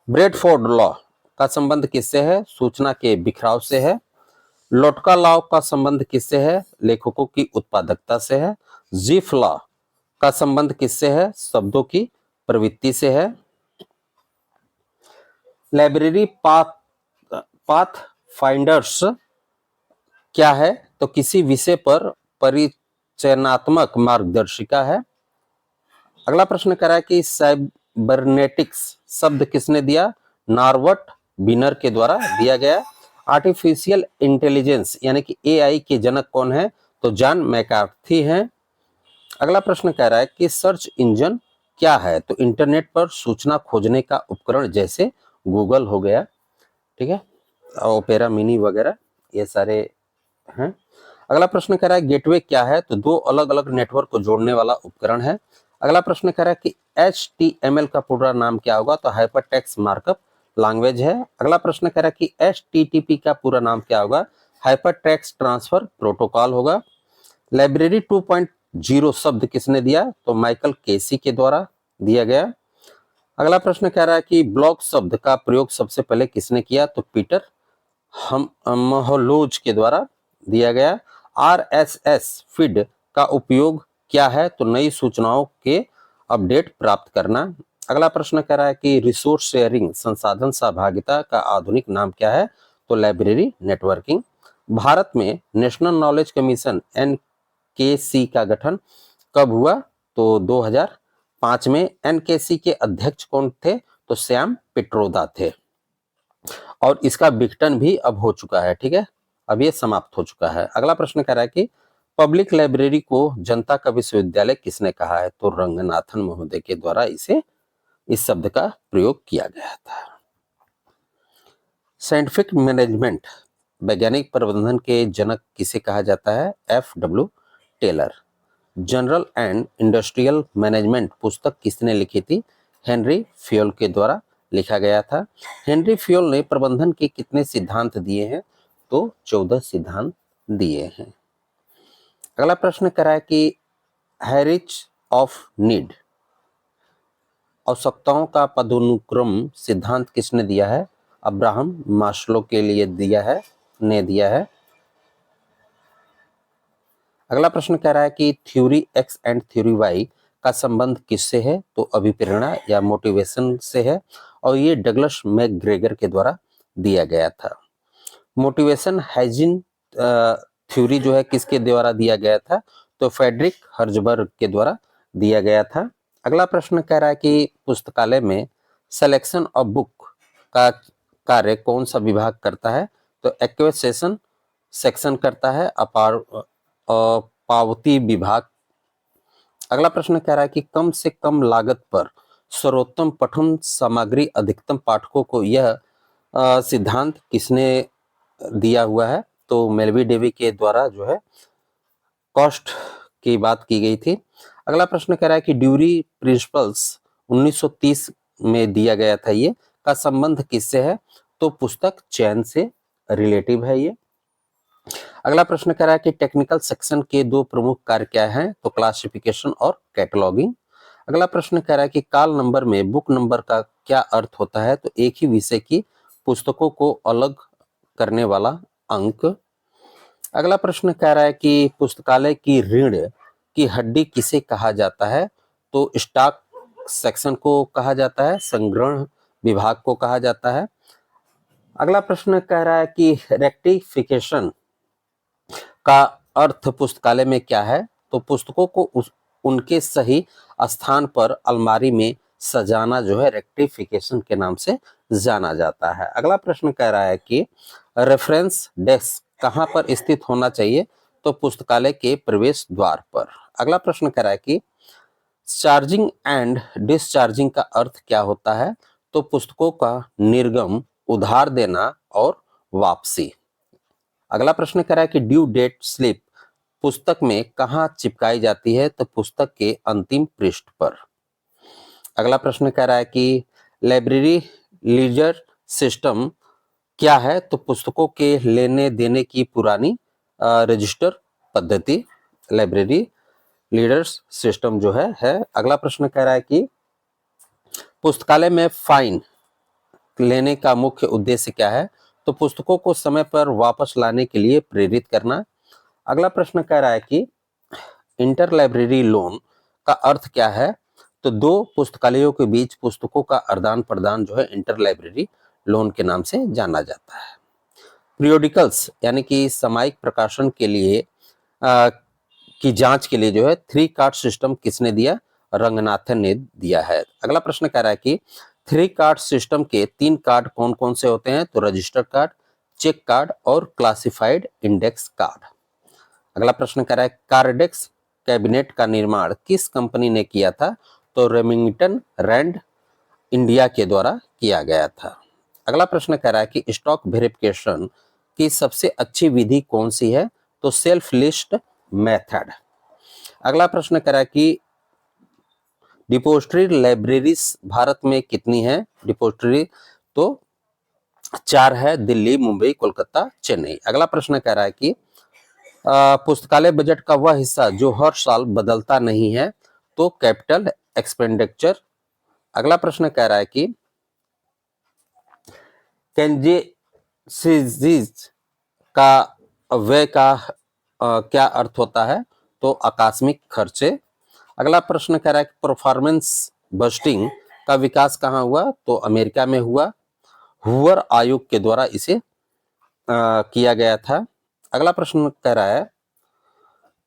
Speaker 1: ब्रेडफोर्ड लॉ का संबंध किससे है? सूचना के बिखराव से है। लोटका लॉ का संबंध किससे है? लेखकों की उत्पादकता से है। जीफ लॉ का संबंध किससे है? शब्दों की प्रवृत्ति से है। लाइब्रेरी पाथ फाइंडर्स क्या है? तो किसी विषय पर परिचयनात्मक मार्गदर्शिका है। अगला प्रश्न कह रहा है कि साइबरनेटिक्स शब्द किसने दिया? नॉर्बर्ट विनर के द्वारा दिया गया। आर्टिफिशियल इंटेलिजेंस यानी कि एआई के जनक कौन है? तो जॉन मैकार्थी हैं। अगला प्रश्न कह रहा है कि सर्च इंजन क्या है? तो इंटरनेट पर सूचना खोजने का उपकरण, जैसे गूगल हो गया, ठीक है, ओपेरा मिनी वगैरह, ये सारे हैं। अगला प्रश्न कह रहा है गेटवे क्या है? तो 2 अलग अलग नेटवर्क को जोड़ने वाला उपकरण है। अगला प्रश्न कह रहा है कि HTML का पूरा नाम क्या होगा? तो हाइपर टेक्स्ट मार्कअप लैंग्वेज है। अगला प्रश्न कह रहा है कि HTTP का पूरा नाम क्या होगा? हाइपर टेक्स्ट ट्रांसफर प्रोटोकॉल होगा। लाइब्रेरी 2.0 शब्द किसने दिया? तो माइकल केसी के द्वारा दिया गया। अगला प्रश्न कह रहा है कि ब्लॉग शब्द का प्रयोग सबसे पहले किसने किया? तो पीटर महलोज के द्वारा दिया गया। RSS फीड का उपयोग क्या है? तो नई सूचनाओं के अपडेट प्राप्त करना। अगला प्रश्न कह रहा है कि रिसोर्स शेयरिंग संसाधन सहभागिता का आधुनिक नाम क्या है? तो लाइब्रेरी नेटवर्किंग। भारत में नेशनल नॉलेज कमीशन NKC का गठन कब हुआ? तो 2005 में। NKC के अध्यक्ष कौन थे? तो श्याम पिट्रोदा थे। और इसका विघटन भी अब हो चुका है, ठीक है, अब ये समाप्त हो चुका है। अगला प्रश्न कह रहा है कि पब्लिक लाइब्रेरी को जनता का विश्वविद्यालय किसने कहा है? तो रंगनाथन महोदय के द्वारा इस शब्द का प्रयोग किया गया था। साइंटिफिक मैनेजमेंट वैज्ञानिक प्रबंधन के जनक किसे कहा जाता है? FW Taylor. General and industrial management पुस्तक किसने लिखी थी? हेनरी फ्योल के द्वारा लिखा गया था। हेनरी फ्योल ने प्रबंधन के कितने सिद्धांत दिए हैं? तो 14 सिद्धांत दिए हैं। अगला प्रश्न कह रहा है कि हैरिच ऑफ नीड आवश्यकताओं का पदानुक्रम सिद्धांत किसने दिया है? अब्राहम मास्लो के लिए दिया है। अगला प्रश्न कह रहा है कि theory X and theory Y का संबंध किससे है? तो अभिप्रेरणा या मोटिवेशन से है, और ये डगलस मैकग्रेगर के द्वारा दिया गया था। मोटिवेशन हाइजीन थ्योरी जो है किसके द्वारा दिया गया था? तो फ्रेडरिक हर्जबर्ग के द्वारा दिया गया था। अगला प्रश्न कह रहा है कि पुस्तकालय में सिलेक्शन ऑफ बुक का कार्य कौन सा विभाग करता है? तो एक्विजिशन सेक्शन करता है, पावती विभाग। अगला प्रश्न कह रहा है कि कम से कम लागत पर सर्वोत्तम पठन सामग्री अधिकतम पाठकों को, यह सिद्धांत किसने दिया हुआ है? तो मेलवी डेवी के द्वारा जो है कॉस्ट की बात की गई थी। अगला प्रश्न कह रहा है कि ड्यूरी प्रिंसिपल्स 1930 में दिया गया था, ये का संबंध किससे है? तो पुस्तक चयन से रिलेटिव है ये। अगला प्रश्न कह रहा है कि टेक्निकल सेक्शन के 2 प्रमुख कार्य क्या हैं? तो क्लासिफिकेशन और कैटलॉगिंग। अगला प्रश्न कह रहा है कि काल नंबर में बुक नंबर का क्या अर्थ होता है? तो एक ही विषय की पुस्तकों को अलग करने वाला अंक। अगला प्रश्न कह रहा है कि पुस्तकालय की रीढ़ की हड्डी किसे कहा जाता है? तो स्टॉक सेक्शन को कहा जाता है, संग्रहण विभाग को कहा जाता है। अगला प्रश्न कह रहा है कि रेक्टिफिकेशन का अर्थ पुस्तकालय में क्या है? तो पुस्तकों को उनके सही स्थान पर अलमारी में सजाना जो है रेक्टिफिकेशन के नाम से जाना जाता है। अगला प्रश्न कह रहा है कि रेफरेंस डेस्क कहाँ पर स्थित होना चाहिए? तो पुस्तकालय के प्रवेश द्वार पर। अगला प्रश्न कह रहा है कि चार्जिंग एंड डिस्चार्जिंग का अर्थ क्या होता है? तो पुस्तकों का निर्गम, उधार देना और वापसी। अगला प्रश्न कह रहा है कि ड्यू डेट स्लिप पुस्तक में कहाँ चिपकाई जाती है? तो पुस्तक के अंतिम पृष्ठ पर। अगला प्रश्न कह रहा है कि लाइब्रेरी लीजर सिस्टम क्या है? तो पुस्तकों के लेने देने की पुरानी रजिस्टर पद्धति लाइब्रेरी लीडर्स सिस्टम जो है। अगला प्रश्न कह रहा है कि पुस्तकालय में फाइन लेने का मुख्य उद्देश्य क्या है? तो पुस्तकों को समय पर वापस लाने के लिए प्रेरित करना। अगला प्रश्न कह रहा है कि इंटर लाइब्रेरी लोन का अर्थ क्या है? तो दो पुस्तकालयों के बीच पुस्तकों का आदान प्रदान जो है इंटर लाइब्रेरी लोन के नाम से जाना जाता है। पीरियोडिकल्स यानी कि सामयिक प्रकाशन के लिए की जांच के लिए जो है 3 कार्ड सिस्टम किसने दिया? रंगनाथन ने दिया है। अगला प्रश्न कह रहा है कि 3 कार्ड सिस्टम के 3 कार्ड कौन कौन से होते हैं? तो रजिस्टर कार्ड, चेक कार्ड और क्लासिफाइड इंडेक्स कार्ड। अगला प्रश्न कह रहा है कार्डेक्स कैबिनेट का निर्माण किस कंपनी ने किया था? तो रेमिंगटन रैंड इंडिया के द्वारा किया गया था। अगला प्रश्न कह रहा है कि स्टॉक वेरिफिकेशन की सबसे अच्छी विधि कौन सी है? तो सेल्फ लिस्ट मेथड। अगला प्रश्न कह रहा है कि डिपोजिटरी लाइब्रेरीज भारत में कितनी है? डिपोजिटरी तो 4 है, दिल्ली, मुंबई, कोलकाता, चेन्नई। अगला प्रश्न कह रहा है कि पुस्तकालय बजट का वह हिस्सा जो हर साल बदलता नहीं है? तो कैपिटल एक्सपेंडिचर। अगला प्रश्न कह रहा है कि कैंजेसिस का व्यय का क्या अर्थ होता है? तो आकस्मिक खर्चे। अगला प्रश्न कह रहा है कि परफॉर्मेंस बस्टिंग का विकास कहाँ हुआ? तो अमेरिका में हुआ। हूवर आयोग के द्वारा इसे किया गया था। अगला प्रश्न कह रहा है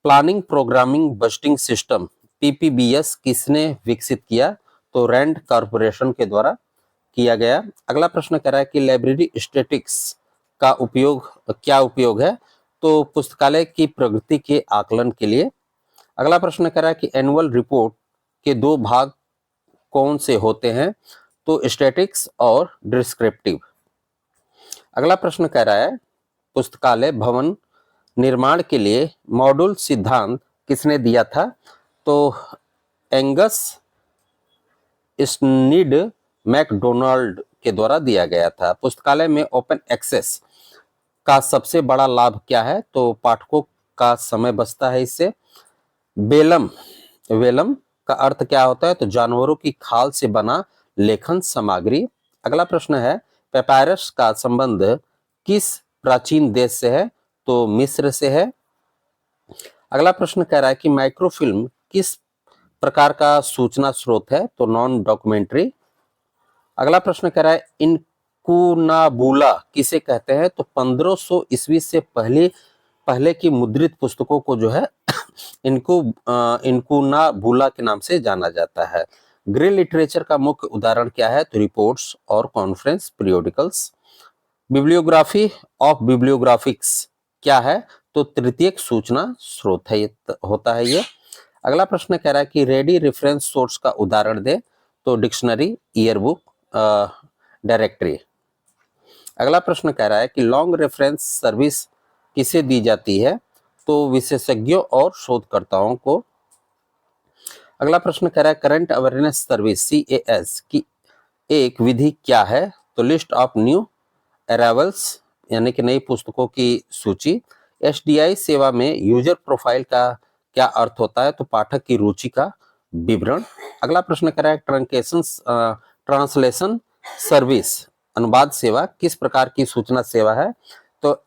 Speaker 1: planning programming budgeting system PPBS किसने विकसित किया? तो रैंड कॉर्पोरेशन के द्वारा किया गया। अगला प्रश्न कह रहा है कि लाइब्रेरी स्टैटिस्टिक्स का उपयोग क्या उपयोग है? तो पुस्तकालय की प्रगति के आकलन के लिए। अगला प्रश्न कह रहा है कि एनुअल रिपोर्ट के 2 भाग कौन से होते हैं? तो स्टैटिक्स और डिस्क्रिप्टिव। अगला प्रश्न कह रहा है पुस्तकालय भवन निर्माण के लिए मॉड्यूल सिद्धांत किसने दिया था? तो एंगस स्नीड मैकडोनाल्ड के द्वारा दिया गया था। पुस्तकालय में ओपन एक्सेस का सबसे बड़ा लाभ क्या है? तो पाठकों का समय बचता है इससे। वेलम का अर्थ क्या होता है? तो जानवरों की खाल से बना लेखन सामग्री। अगला प्रश्न है पेपायरस का संबंध किस प्राचीन देश से है? तो मिस्र से है। अगला प्रश्न कह रहा है कि माइक्रोफिल्म किस प्रकार का सूचना स्रोत है? तो नॉन डॉक्यूमेंट्री। अगला प्रश्न कह रहा है इनकुनाबुला किसे कहते हैं? तो 1500 ईस्वी से पहले की मुद्रित पुस्तकों को जो है इनकुनाबुला के नाम से जाना जाता है। ग्रे लिटरेचर का मुख्य उदाहरण क्या है? तो रिपोर्ट्स और कॉन्फ्रेंस पीरियोडिकल्स। बिब्लियोग्राफी ऑफ बिब्लियोग्राफिक्स क्या है? तो तृतीयक सूचना स्रोत है होता है ये। अगला प्रश्न कह रहा है कि रेडी रेफरेंस सोर्स का उदाहरण दे। तो डिक्शनरी, ईयरबुक, डायरेक्टरी। अगला प्रश्न कह रहा है कि लॉन्ग रेफरेंस सर्विस किसे दी जाती है? तो विशेषज्ञों और शोधकर्ताओं को। अगला प्रश्न कह रहा है करंट अवेयरनेस सर्विस CAS की एक विधि क्या है? तो लिस्ट ऑफ न्यू अराइवल्स यानी कि नई पुस्तकों की सूची। SDI सेवा में यूजर प्रोफाइल का क्या अर्थ होता है? तो पाठक की रुचि का विवरण। अगला प्रश्न कर रहा है ट्रांसलेशन सर्विस अनुवाद सेवा किस प्रकार की सूचना सेवा है? तो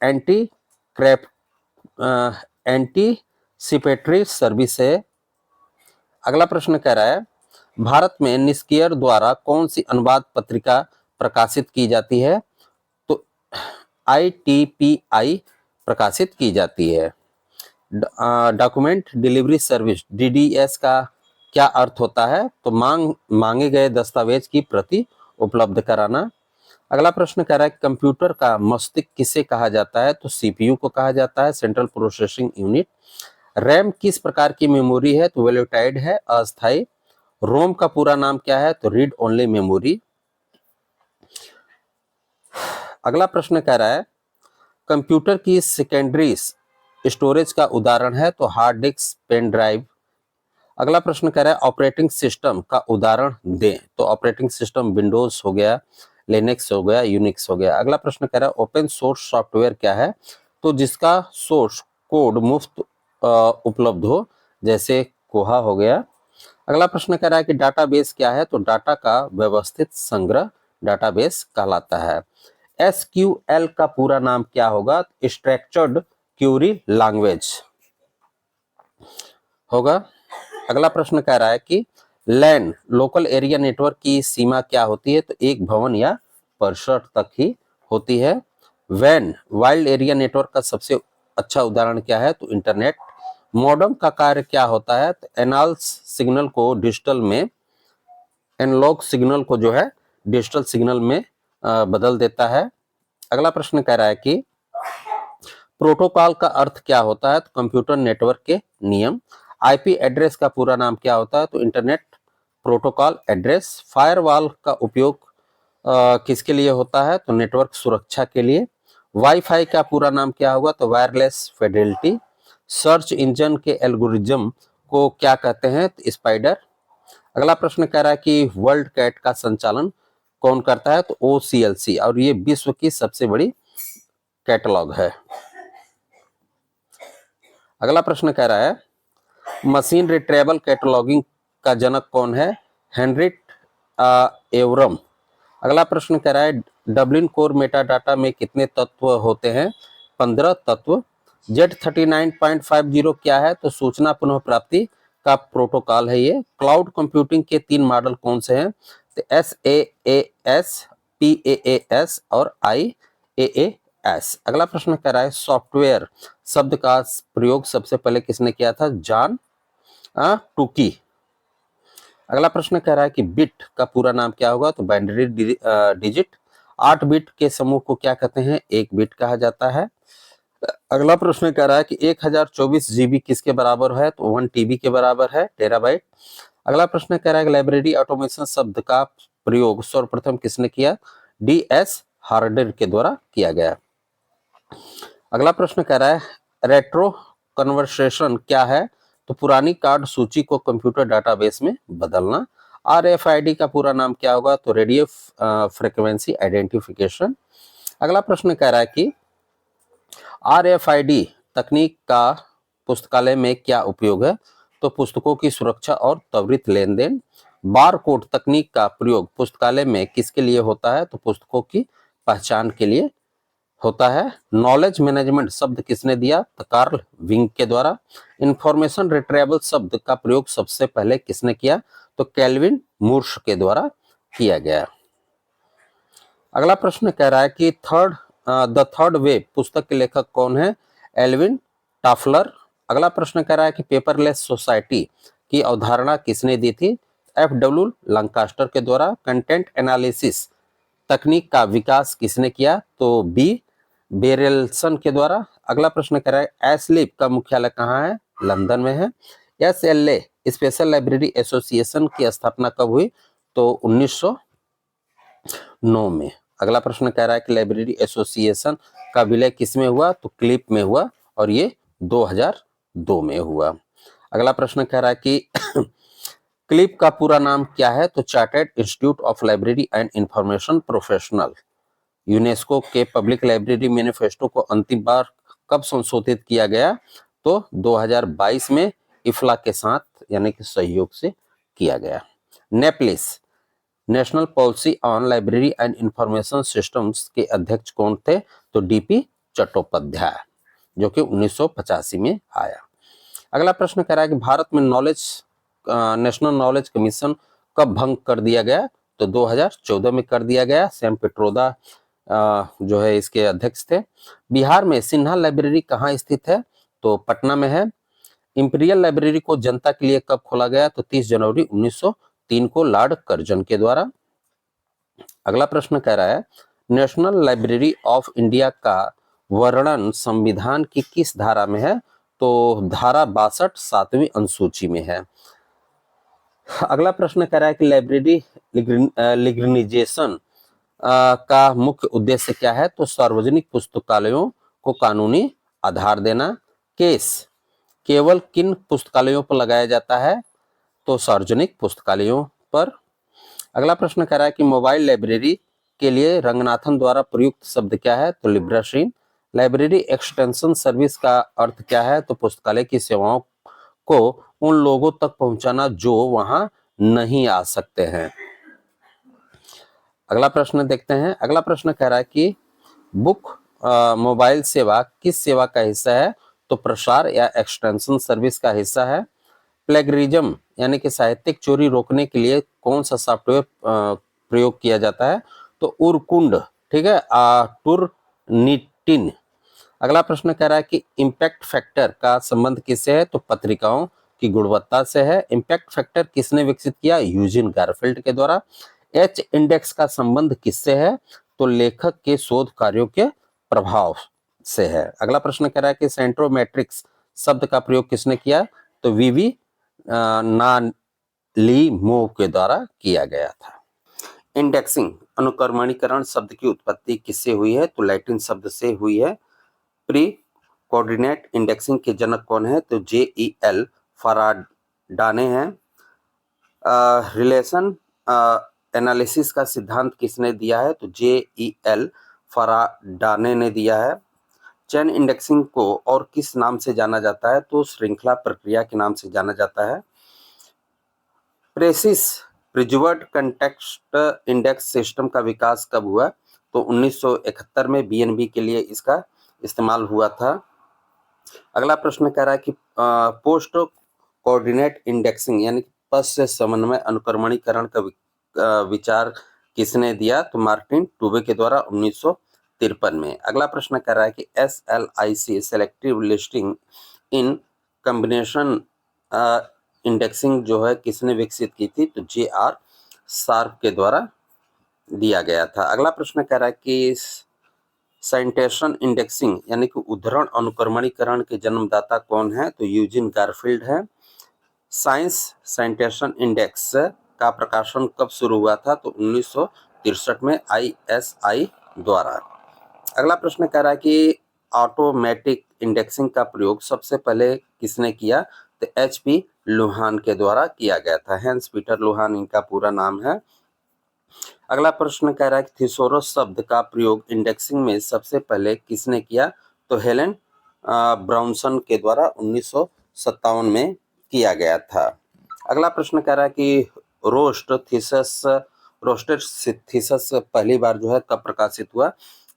Speaker 1: एंटीसिपेटरी सर्विस है। अगला प्रश्न कह रहा है भारत में निष्कियर द्वारा कौन सी अनुवाद पत्रिका प्रकाशित की जाती है? तो ITPI प्रकाशित की जाती है। डॉक्यूमेंट डिलीवरी सर्विस DDS का क्या अर्थ होता है? तो मांगे गए दस्तावेज की प्रति उपलब्ध कराना। अगला प्रश्न कह रहा है कंप्यूटर का मस्तिष्क किसे कहा जाता है? तो CPU को कहा जाता है, सेंट्रल प्रोसेसिंग यूनिट। रैम किस प्रकार की मेमोरी है? तो वोलेटाइल है, अस्थायी। रोम का पूरा नाम क्या है? तो रीड ओनली मेमोरी। अगला प्रश्न कह रहा है कंप्यूटर की सेकेंडरी स्टोरेज का उदाहरण है? तो हार्ड डिस्क, पेन ड्राइव। अगला प्रश्न कह रहा है ऑपरेटिंग सिस्टम का उदाहरण दें। तो ऑपरेटिंग सिस्टम विंडोज हो गया, लिनक्स हो गया, यूनिक्स हो गया। अगला प्रश्न कह रहा है ओपन सोर्स सॉफ्टवेयर क्या है? तो जिसका सोर्स कोड मुफ्त उपलब्ध हो, जैसे कोहा हो गया। अगला प्रश्न कह रहा है कि डाटाबेस क्या है? तो डाटा का व्यवस्थित संग्रह डाटाबेस कहलाता है। SQL का पूरा नाम क्या होगा? स्ट्रक्चर्ड क्वेरी लैंग्वेज होगा। अगला प्रश्न कह रहा है कि लैन लोकल एरिया नेटवर्क की सीमा क्या होती है? तो एक भवन या परिसर तक ही होती है। वैन वाइल्ड एरिया नेटवर्क का सबसे अच्छा उदाहरण क्या है? तो इंटरनेट। मॉडेम का कार्य क्या होता है? तो एनालॉग सिग्नल को डिजिटल में, एनालॉग सिग्नल को जो है डिजिटल सिग्नल में बदल देता है। अगला प्रश्न कह रहा है कि प्रोटोकॉल का अर्थ क्या होता है? तो कंप्यूटर नेटवर्क के नियम। IP एड्रेस का पूरा नाम क्या होता है? तो इंटरनेट प्रोटोकॉल एड्रेस। फायरवॉल का उपयोग किसके लिए होता है? तो नेटवर्क सुरक्षा के लिए। वाईफाई का पूरा नाम क्या होगा? तो वायरलेस फिडेलिटी। सर्च इंजन के एल्गोरिज्म को क्या कहते हैं? तो स्पाइडर। अगला प्रश्न कह रहा है कि वर्ल्ड कैट का संचालन कौन करता है? तो OCLC, और ये विश्व की सबसे बड़ी कैटलॉग है। अगला प्रश्न कह रहा है मशीन रिट्रीवल कैटलॉगिंग का जनक कौन है? Heinrich Avram. अगला प्रश्न कह रहा है डबलिन कोर मेटाडाटा में कितने तत्व होते हैं? 15 तत्व। Z39.50 क्या है? तो सूचना पुनः प्राप्ति का प्रोटोकॉल है ये। क्लाउड कंप्यूटिंग के 3 मॉडल कौन से हैं? तो SaaS, PaaS और IaaS। अगला प्रश्न कह रहा है सॉफ्टवेयर शब्द का प्रयोग सबसे पहले किसने किया था? जॉन टूकी। अगला प्रश्न कह रहा है कि बिट का पूरा नाम क्या होगा? तो बाइनरी डिजिट। 8 बिट के समूह को क्या कहते हैं? 1 बिट कहा जाता है। अगला प्रश्न कह रहा है कि 1024 GB किसके बराबर है? तो 1 TB के बराबर है, टेराबाइट। अगला प्रश्न कह रहा है कि लाइब्रेरी ऑटोमेशन शब्द का प्रयोग सर्वप्रथम किसने किया? DS हार्डर के द्वारा किया गया। अगला प्रश्न कह रहा है रेट्रो कन्वर्सेशन क्या है? तो पुरानी कार्ड सूची को कंप्यूटर डाटाबेस में बदलना। RFID का पूरा नाम क्या होगा? तो रेडियो फ्रीक्वेंसी आइडेंटिफिकेशन। अगला प्रश्न कह रहा है कि RFID तकनीक का पुस्तकालय में क्या उपयोग है? तो पुस्तकों की सुरक्षा और त्वरित लेन देन। बार कोड तकनीक का प्रयोग पुस्तकालय में किसके लिए होता है? तो पुस्तकों की पहचान के लिए होता है। नॉलेज मैनेजमेंट शब्द किसने दिया? तो कार्ल विंग के द्वारा। इंफॉर्मेशन रिट्रीवल शब्द का प्रयोग सबसे पहले किसने किया? तो केल्विन मूर्स के द्वारा किया गया। अगला प्रश्न कह रहा है कि द थर्ड वे पुस्तक के लेखक कौन है? Alvin Toffler. अगला प्रश्न कह रहा है कि पेपरलेस सोसाइटी की अवधारणा किसने दी थी? FW लंकास्टर के द्वारा। कंटेंट एनालिसिस तकनीक का विकास किसने किया? तो B बेरेल्सन के द्वारा। अगला प्रश्न कह रहा है एस्लिप का मुख्यालय कहाँ है? लंदन में है। SLA स्पेशल लाइब्रेरी एसोसिएशन की स्थापना कब हुई? तो 1909 में। अगला प्रश्न कह रहा है कि लाइब्रेरी एसोसिएशन का विलय किसमें हुआ? तो क्लिप में हुआ, और ये 2002 में हुआ। अगला प्रश्न कह रहा है कि क्लिप का पूरा नाम क्या है? तो chartered institute of library and information professional. UNESCO के पब्लिक लाइब्रेरी मैनिफेस्टो को अंतिम बार कब संशोधित किया गया? तो 2022 में इफ्ला के साथ यानी कि सहयोग से किया गया। NAPLIS national policy on library and information systems के अध्यक्ष कौन थे? तो DP चट्टोपाध्याय, जो कि 1985 में आया। अगला प्रश्न कह रहा है कि भारत में नेशनल नॉलेज कमीशन कब भंग कर दिया गया? तो 2014 में कर दिया गया। सैम पिट्रोदा जो है इसके अध्यक्ष थे। बिहार में सिन्हा लाइब्रेरी कहाँ स्थित है? तो पटना में है। इंपीरियल लाइब्रेरी को जनता के लिए कब खोला गया? तो 30 जनवरी 1903 को लॉर्ड कर्जन के द्वारा। अगला प्रश्न कह रहा है नेशनल लाइब्रेरी ऑफ इंडिया का वर्णन संविधान की किस धारा में है? तो धारा 62 7वीं अनुसूची में है। अगला प्रश्न कह रहा है कि लाइब्रेरी लिग्निजेशन का मुख्य उद्देश्य क्या है? तो सार्वजनिक पुस्तकालयों को कानूनी आधार देना। केस केवल किन पुस्तकालयों पर लगाया जाता है? तो सार्वजनिक पुस्तकालयों पर। अगला प्रश्न कह रहा है कि मोबाइल लाइब्रेरी के लिए रंगनाथन द्वारा प्रयुक्त शब्द क्या है? तो लिब्राशीन। लाइब्रेरी एक्सटेंशन सर्विस का अर्थ क्या है? तो पुस्तकालय की सेवाओं को उन लोगों तक पहुंचाना जो वहां नहीं आ सकते हैं। अगला प्रश्न देखते हैं। अगला प्रश्न कह रहा है कि बुक मोबाइल सेवा किस सेवा का हिस्सा है? तो प्रसार या एक्सटेंशन सर्विस का हिस्सा है। प्लेगरिज्म यानी कि साहित्यिक चोरी रोकने के लिए कौन सा सॉफ्टवेयर प्रयोग किया जाता है? तो उरकुंड, ठीक है, टुर्निटिन। अगला प्रश्न कह रहा है कि इम्पैक्ट फैक्टर का संबंध किससे है? तो पत्रिकाओं की गुणवत्ता से है। इम्पैक्ट फैक्टर किसने विकसित किया? यूजिन गारफील्ड के द्वारा। एच इंडेक्स का संबंध किससे है? तो लेखक के शोध कार्यों के प्रभाव से है। अगला प्रश्न कह रहा है कि सेंट्रोमेट्रिक्स शब्द का प्रयोग किसने किया? तो वीवी नालीमो के द्वारा किया गया था। इंडेक्सिंग अनुक्रमणीकरण शब्द की उत्पत्ति किससे हुई है? तो लैटिन शब्द से हुई है। प्री कोऑर्डिनेट इंडेक्सिंग के जनक कौन है? तो JEL फराडाने हैं। रिलेशन एनालिसिस का सिद्धांत किसने दिया है? तो JEL फराडाने ने दिया है। चेन इंडेक्सिंग को और किस नाम से जाना जाता है? तो श्रृंखला प्रक्रिया के नाम से जाना जाता है। Precious preserved context index system का विकास कब हुआ? तो 1971 में BNB के लिए इसका इस्तेमाल हुआ था। अगला प्रश्न कह रहा है कि पोस्ट कोऑर्डिनेट इंडेक्सिंग यानी पश्च से समन्वय अनुक्रमणीकरण का विचार किसने दिया? तो मार्टिन टूबे के द्वारा 1953 में। अगला प्रश्न कह रहा है कि SLIC selective listing in combination indexing जो है किसने विकसित की थी? तो JR शार्प के द्वारा दिया गया था। अगला प्रश्न कह रहा है कि साइटेशन इंडेक्सिंग यानी कि उद्धरण अनुक्रमणीकरण के जन्मदाता कौन है? तो यूजिन गारफील्ड है। साइंस साइटेशन इंडेक्स का प्रकाशन कब शुरू हुआ था? तो 1963 में ISI द्वारा। अगला प्रश्न कह रहा है कि ऑटोमेटिक इंडेक्सिंग का प्रयोग सबसे पहले किसने किया? तो HP लुहान के द्वारा किया गया था। हैंस पीटर लुहान इनका पूरा नाम है। अगला प्रश्न कह रहा है कि थिसोरस शब्द का प्रयोग इंडेक्सिंग में सबसे पहले किसने किया? तो हेलेन ब्राउनसन के द्वारा 1957 में किया गया था। अगला प्रश्न कह रहा है कि रोस्टेड थीसिस पहली बार जो है कब प्रकाशित हुआ?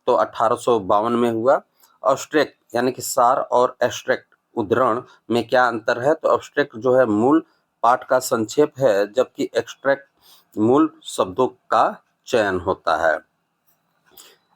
Speaker 1: तो 1852 में हुआ। ऑब्स्ट्रैक्ट यानी कि सार और एब्स्ट्रैक्ट उद्धरण में क्या अंतर है? तो ऑब्स्ट्रैक्ट जो है मूल पाठ का संक्षेप है, जबकि एक्सट्रैक्ट मूल शब्दों का चयन होता है।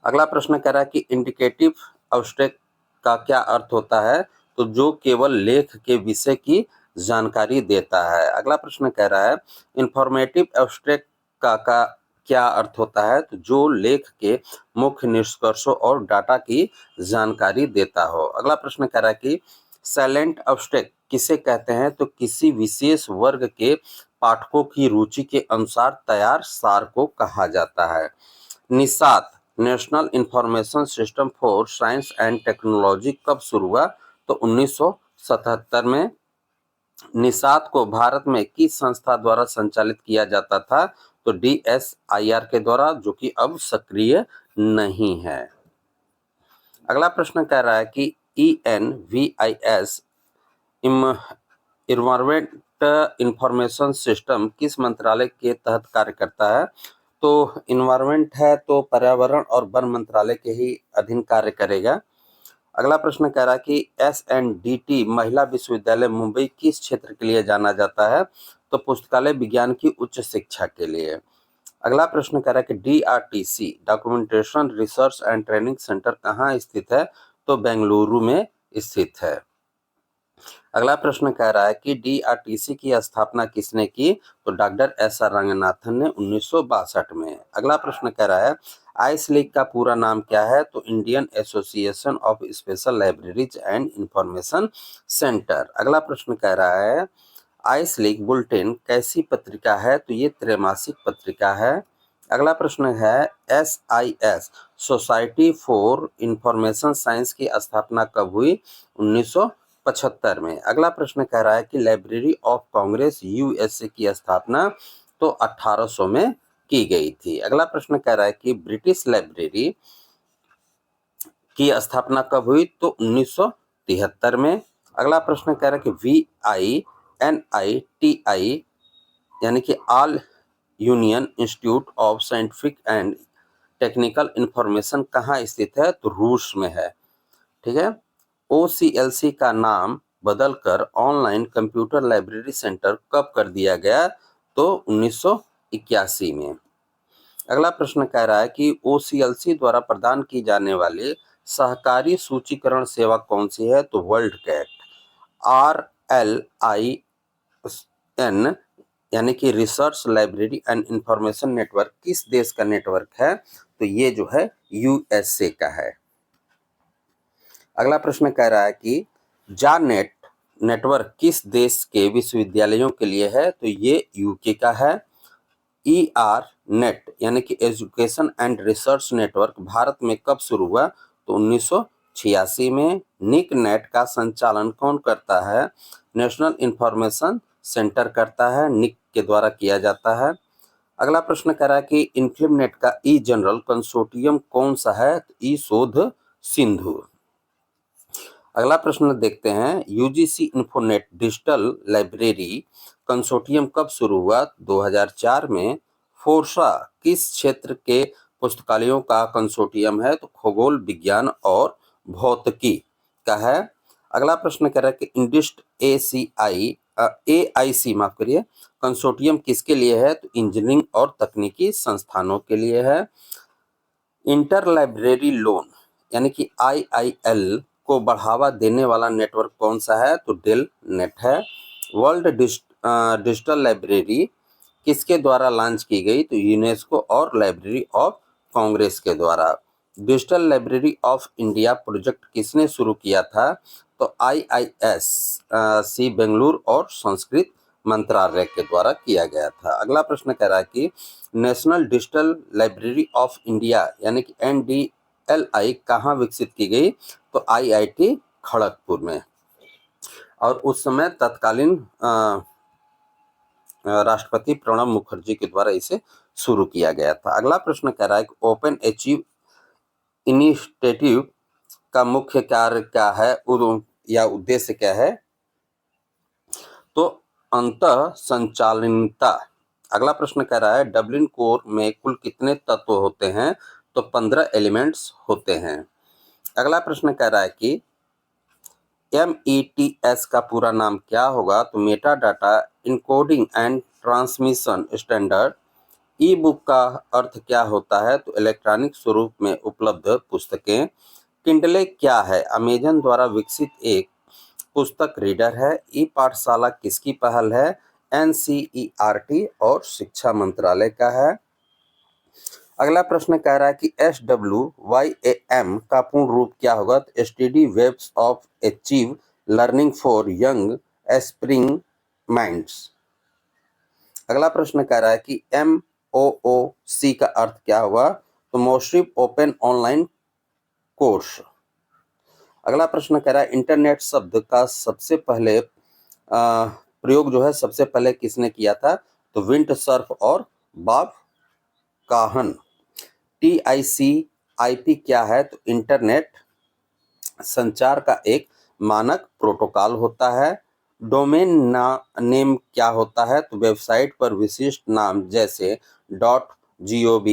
Speaker 1: अगला प्रश्न कह रहा है कि इंडिकेटिव एब्स्ट्रैक्ट का क्या अर्थ होता है? तो जो केवल लेख के विषय की जानकारी देता है। अगला प्रश्न कह रहा है इंफॉर्मेटिव एब्स्ट्रैक्ट का क्या अर्थ होता है? तो जो लेख के मुख्य निष्कर्षों और डाटा की जानकारी देता हो। अगला प्रश्न कह रहा है कि साइलेंट एब्स्ट्रैक्ट किसे कहते हैं? तो किसी विशेष वर्ग के पाठकों की रुचि के अनुसार तैयार सार को कहा जाता है। NISSAT national information system for science and technology कब शुरू हुआ? तो 1977 में। निसात को भारत में किस संस्था द्वारा संचालित किया जाता था? तो DSIR के द्वारा, जो कि अब सक्रिय नहीं है। अगला प्रश्न कह रहा है कि ENVIS इन्वायरमेंट इंफॉर्मेशन सिस्टम किस मंत्रालय के तहत कार्य करता है? तो इन्वायरमेंट है तो पर्यावरण और वन मंत्रालय के ही अधीन कार्य करेगा। अगला प्रश्न कह रहा है कि SNDT महिला विश्वविद्यालय मुंबई किस क्षेत्र के लिए जाना जाता है? तो पुस्तकालय विज्ञान की उच्च शिक्षा के लिए। अगला प्रश्न कह रहा है कि DRTC documentation research and training centre कहाँ स्थित है? तो बेंगलुरु में स्थित है। अगला प्रश्न कह रहा है कि DRTC की स्थापना किसने की? तो डॉक्टर SR रंगनाथन ने 1962 में। अगला प्रश्न कह रहा है आइस लीग का पूरा नाम क्या है? तो Indian association of special libraries and information centre. अगला प्रश्न कह रहा है आइस लीग बुलेटिन कैसी पत्रिका है? तो ये त्रैमासिक पत्रिका है। अगला प्रश्न है SIS society for information science की स्थापना कब हुई? 1975 में। अगला प्रश्न कह रहा है कि लाइब्रेरी ऑफ कांग्रेस USA की स्थापना तो 1800 में की गई थी। अगला प्रश्न कह रहा है कि ब्रिटिश लाइब्रेरी की स्थापना कब हुई? तो 1973 में। अगला प्रश्न कह रहा है कि VINITI यानी कि all union institute of scientific and technical information कहाँ स्थित है? तो रूस में है। ठीक है। OCLC का नाम बदलकर ऑनलाइन कंप्यूटर लाइब्रेरी सेंटर कब कर दिया गया? तो 1981 में। अगला प्रश्न कह रहा है कि OCLC द्वारा प्रदान की जाने वाली सहकारी सूचीकरण सेवा कौन सी है? तो वर्ल्ड कैट। RLIN यानी कि research library and information network किस देश का नेटवर्क है? तो ये जो है USA का है। अगला प्रश्न कह रहा है कि जानेट नेटवर्क किस देश के विश्वविद्यालयों के लिए है? तो ये UK का है। ER नेट यानी कि education and research network Bharat में कब शुरू हुआ? तो 1986 में। निक नेट का संचालन कौन करता है? नेशनल इंफॉर्मेशन सेंटर करता है, निक के द्वारा किया जाता है। अगला प्रश्न कह रहा है कि इन्फिल्मनेट का जनरल कंसोर्टियम कौन सा है? ई शोध सिंधु। अगला प्रश्न देखते हैं UGC इन्फोनेट डिजिटल लाइब्रेरी कंसोर्टियम कब शुरू हुआ? 2004 में। फोर्सा किस क्षेत्र के पुस्तकालयों का कंसोर्टियम है? तो खगोल विज्ञान और भौतिकी का है। अगला प्रश्न कह रहा है कि इंडिस्ट AIC माफ करिए कंसोर्टियम किसके लिए है? तो इंजीनियरिंग और तकनीकी संस्थानों के लिए है। इंटर लाइब्रेरी लोन यानी कि IIL को बढ़ावा देने वाला नेटवर्क कौन सा है? तो डेल नेट है। वर्ल्ड डिजिटल लाइब्रेरी किसके द्वारा लॉन्च की गई? तो यूनेस्को और लाइब्रेरी ऑफ कांग्रेस के द्वारा। Digital library of India project किसने शुरू किया था? तो IISC बेंगलुरु और संस्कृत मंत्रालय के द्वारा किया गया था। अगला प्रश्न कह रहा है कि national digital library of India यानी कि NDLI कहाँ विकसित की गई? तो IIT खड़गपुर में। और उस समय तत्कालीन राष्ट्रपति प्रणब मुखर्जी के द्वारा इसे शुरू किया गया था। अगला प्रश्न कह रहा है कि ओपन अचीव इनिशिएटिव का मुख्य कार्य क्या है या उद्देश्य क्या है? तो अंतः संचालनता। अगला प्रश्न कह रहा है डबलिन कोर में कुल कितने तत्व होते हैं? तो 15 एलिमेंट्स होते हैं। अगला प्रश्न कह रहा है कि METS का पूरा नाम क्या होगा? तो Meta data encoding and transmission standard. E book का अर्थ क्या होता है? तो इलेक्ट्रॉनिक स्वरूप में उपलब्ध पुस्तकें। किंडले क्या है? अमेजन द्वारा विकसित एक पुस्तक रीडर है। ई पाठशाला किसकी पहल है? NCERT और शिक्षा मंत्रालय का है। अगला प्रश्न कह रहा है कि SWYAM का पूर्ण रूप क्या होगा? तो study webs of achieve learning for young aspiring minds. अगला प्रश्न कह रहा है कि MOOC का अर्थ क्या होगा? तो मोस्टिव ओपन ऑनलाइन कोर्स। अगला प्रश्न कह रहा है इंटरनेट शब्द का सबसे पहले प्रयोग जो है सबसे पहले किसने किया था? तो विंट सर्फ और बॉब काहन। TIC/IP क्या है? तो इंटरनेट संचार का एक मानक प्रोटोकॉल होता है। डोमेन नेम क्या होता है? तो वेबसाइट पर विशिष्ट नाम जैसे .gov,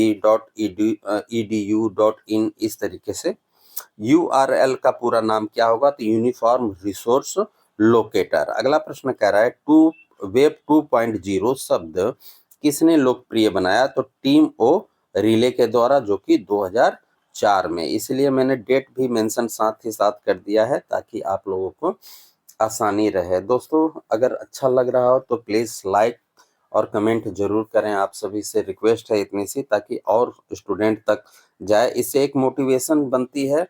Speaker 1: .edu, .in इस तरीके से। URL का पूरा नाम क्या होगा? तो यूनिफॉर्म रिसोर्स लोकेटर। अगला प्रश्न कह रहा है वेब 2.0 शब्द किसने लोकप्रिय बनाया? तो टीम ओ रिले के द्वारा, जो कि 2004 में। इसलिए मैंने डेट भी मेंशन साथ ही साथ कर दिया है ताकि आप लोगों को आसानी रहे। दोस्तों, अगर अच्छा लग रहा हो तो प्लीज़ लाइक और कमेंट जरूर करें। आप सभी से रिक्वेस्ट है इतनी सी, ताकि और स्टूडेंट तक जाए, इससे एक मोटिवेशन बनती है।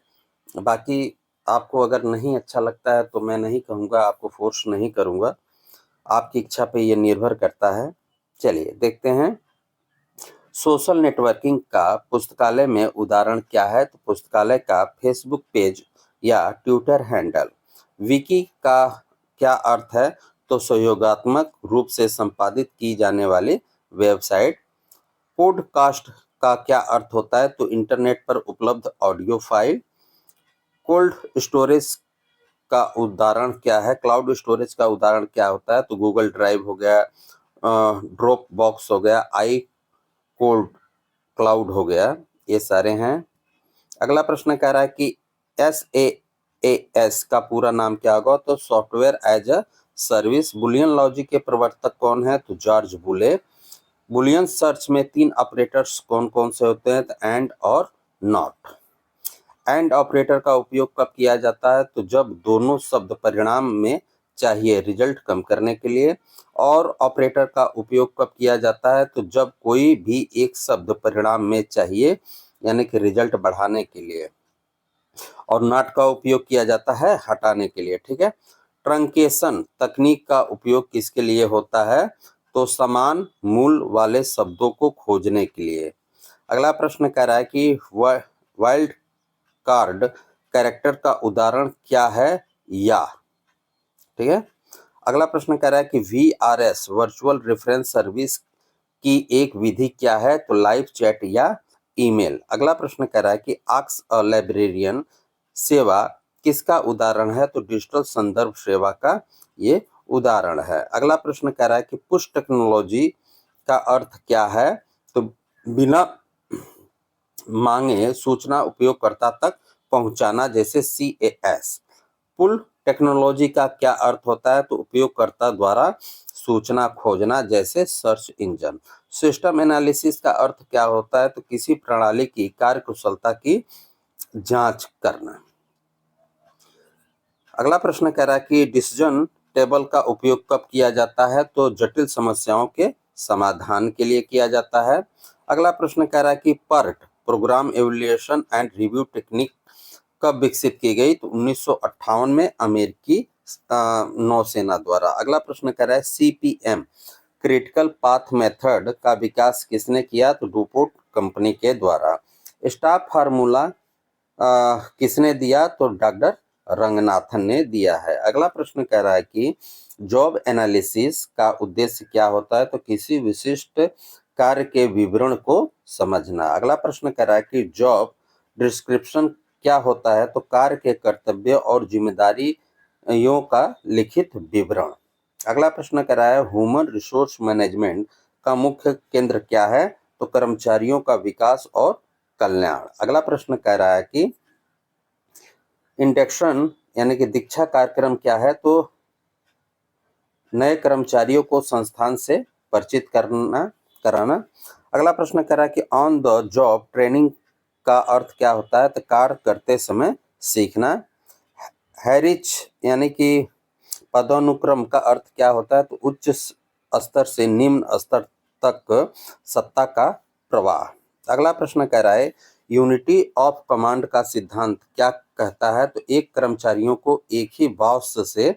Speaker 1: बाकी आपको अगर नहीं अच्छा लगता है तो मैं नहीं कहूँगा, आपको फोर्स नहीं करूँगा, आपकी इच्छा पे ये निर्भर करता है। चलिए देखते हैं। सोशल नेटवर्किंग का पुस्तकालय में उदाहरण क्या है? तो पुस्तकालय का फेसबुक पेज या ट्विटर हैंडल। विकी का क्या अर्थ है? तो सहयोगात्मक रूप से संपादित की जाने वाली वेबसाइट। पॉडकास्ट का क्या अर्थ होता है? तो इंटरनेट पर उपलब्ध ऑडियो फाइल। कोल्ड स्टोरेज का उदाहरण क्या है? क्लाउड स्टोरेज का उदाहरण क्या होता है? तो गूगल ड्राइव हो गया, ड्रॉप बॉक्स हो गया, आई कोल्ड क्लाउड हो गया, ये सारे हैं। अगला प्रश्न कह रहा है कि SaaS का पूरा नाम क्या होगा? तो software as a service. Boolean logic के प्रवर्तक कौन है? तो जॉर्ज बुले। बुलियन सर्च में 3 ऑपरेटर्स कौन कौन से होते हैं? तो एंड और नॉट। एंड ऑपरेटर का उपयोग कब किया जाता है? तो जब दोनों शब्द परिणाम में चाहिए रिजल्ट कम करने के लिए। और ऑपरेटर का उपयोग कब किया जाता है? तो जब कोई भी एक शब्द परिणाम में चाहिए, यानी कि रिजल्ट बढ़ाने के लिए। और नॉट का उपयोग किया जाता है हटाने के लिए। ठीक है। ट्रंकेशन तकनीक का उपयोग किसके लिए होता है? तो समान मूल वाले शब्दों को खोजने के लिए। अगला प्रश्न कह रहा है कि वाइल्ड कार्ड कैरेक्टर का उदाहरण क्या है? या। ठीक है। अगला प्रश्न कह रहा है कि VRS वर्चुअल रेफरेंस सर्विस की एक विधि क्या है? तो लाइव चैट या ईमेल। अगला प्रश्न कह रहा है कि आस्क अ लाइब्रेरियन सेवा किसका उदाहरण है? तो डिजिटल संदर्भ सेवा का ये उदाहरण है। अगला प्रश्न कह रहा है कि पुश टेक्नोलॉजी का अर्थ क्या है? तो बिना मांगे सूचना उपयोगकर्ता तक पहुंचाना, जैसे CAS। पुल टेक्नोलॉजी का क्या अर्थ होता है? तो उपयोगकर्ता द्वारा सूचना खोजना, जैसे सर्च इंजन। सिस्टम एनालिसिस का अर्थ क्या होता है? तो किसी प्रणाली की कार्यकुशलता की जांच करना। अगला प्रश्न कह रहा है कि डिसीजन टेबल का उपयोग कब किया जाता है? तो जटिल समस्याओं के समाधान के लिए किया जाता है। अगला प्रश्न कह रहा है कि PERT program evaluation and review technique कब विकसित की गई? तो 1958 में अमेरिकी नौसेना द्वारा। अगला प्रश्न कह रहा है CPM क्रिटिकल पाथ मेथड का विकास किसने किया? तो डुपोट कंपनी के द्वारा। स्टाफ फार्मूला किसने दिया? तो डॉक्टर रंगनाथन ने दिया है। अगला प्रश्न कह रहा है कि जॉब एनालिसिस का उद्देश्य क्या होता है? तो किसी विशिष्ट कार्य के विवरण को समझना। अगला प्रश्न कह रहा है कि जॉब डिस्क्रिप्शन क्या होता है? तो कार्य के कर्तव्य और जिम्मेदारियों का लिखित विवरण। अगला प्रश्न कह रहा है ह्यूमन रिसोर्स मैनेजमेंट का मुख्य केंद्र क्या है? तो कर्मचारियों का विकास और कल्याण। अगला प्रश्न कह रहा है कि इंडक्शन यानी कि दीक्षा कार्यक्रम क्या है? तो नए कर्मचारियों को संस्थान से परिचित कराना। अगला प्रश्न कह रहा है कि ऑन द जॉब ट्रेनिंग का अर्थ क्या होता है? तो कार्य करते समय सीखना। हैरिच यानी कि पदानुक्रम का अर्थ क्या होता है? तो उच्च स्तर से निम्न स्तर तक सत्ता का प्रवाह। अगला प्रश्न कह रहा है यूनिटी ऑफ कमांड का सिद्धांत क्या कहता है? तो एक कर्मचारियों को एक ही बॉस से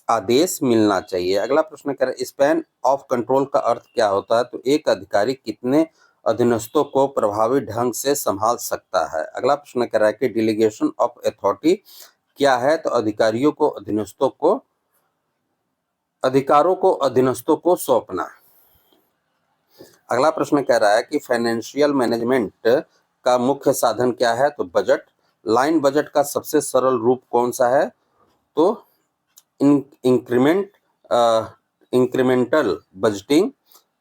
Speaker 1: आदेश मिलना चाहिए। अगला प्रश्न कह रहा है स्पैन ऑफ कंट्रोल का अर्थ क्या होता है? तो एक अधिकारी कितने अधीनस्थों को प्रभावी ढंग से संभाल सकता है। अगला प्रश्न कह रहा है कि डिलीगेशन ऑफ अथॉरिटी क्या है? तो अधिकारों को अधीनस्थों को सौंपना। अगला प्रश्न कह रहा है कि फाइनेंशियल मैनेजमेंट का मुख्य साधन क्या है? तो बजट। लाइन बजट का सबसे सरल रूप कौन सा है? तो इंक्रीमेंटल बजटिंग।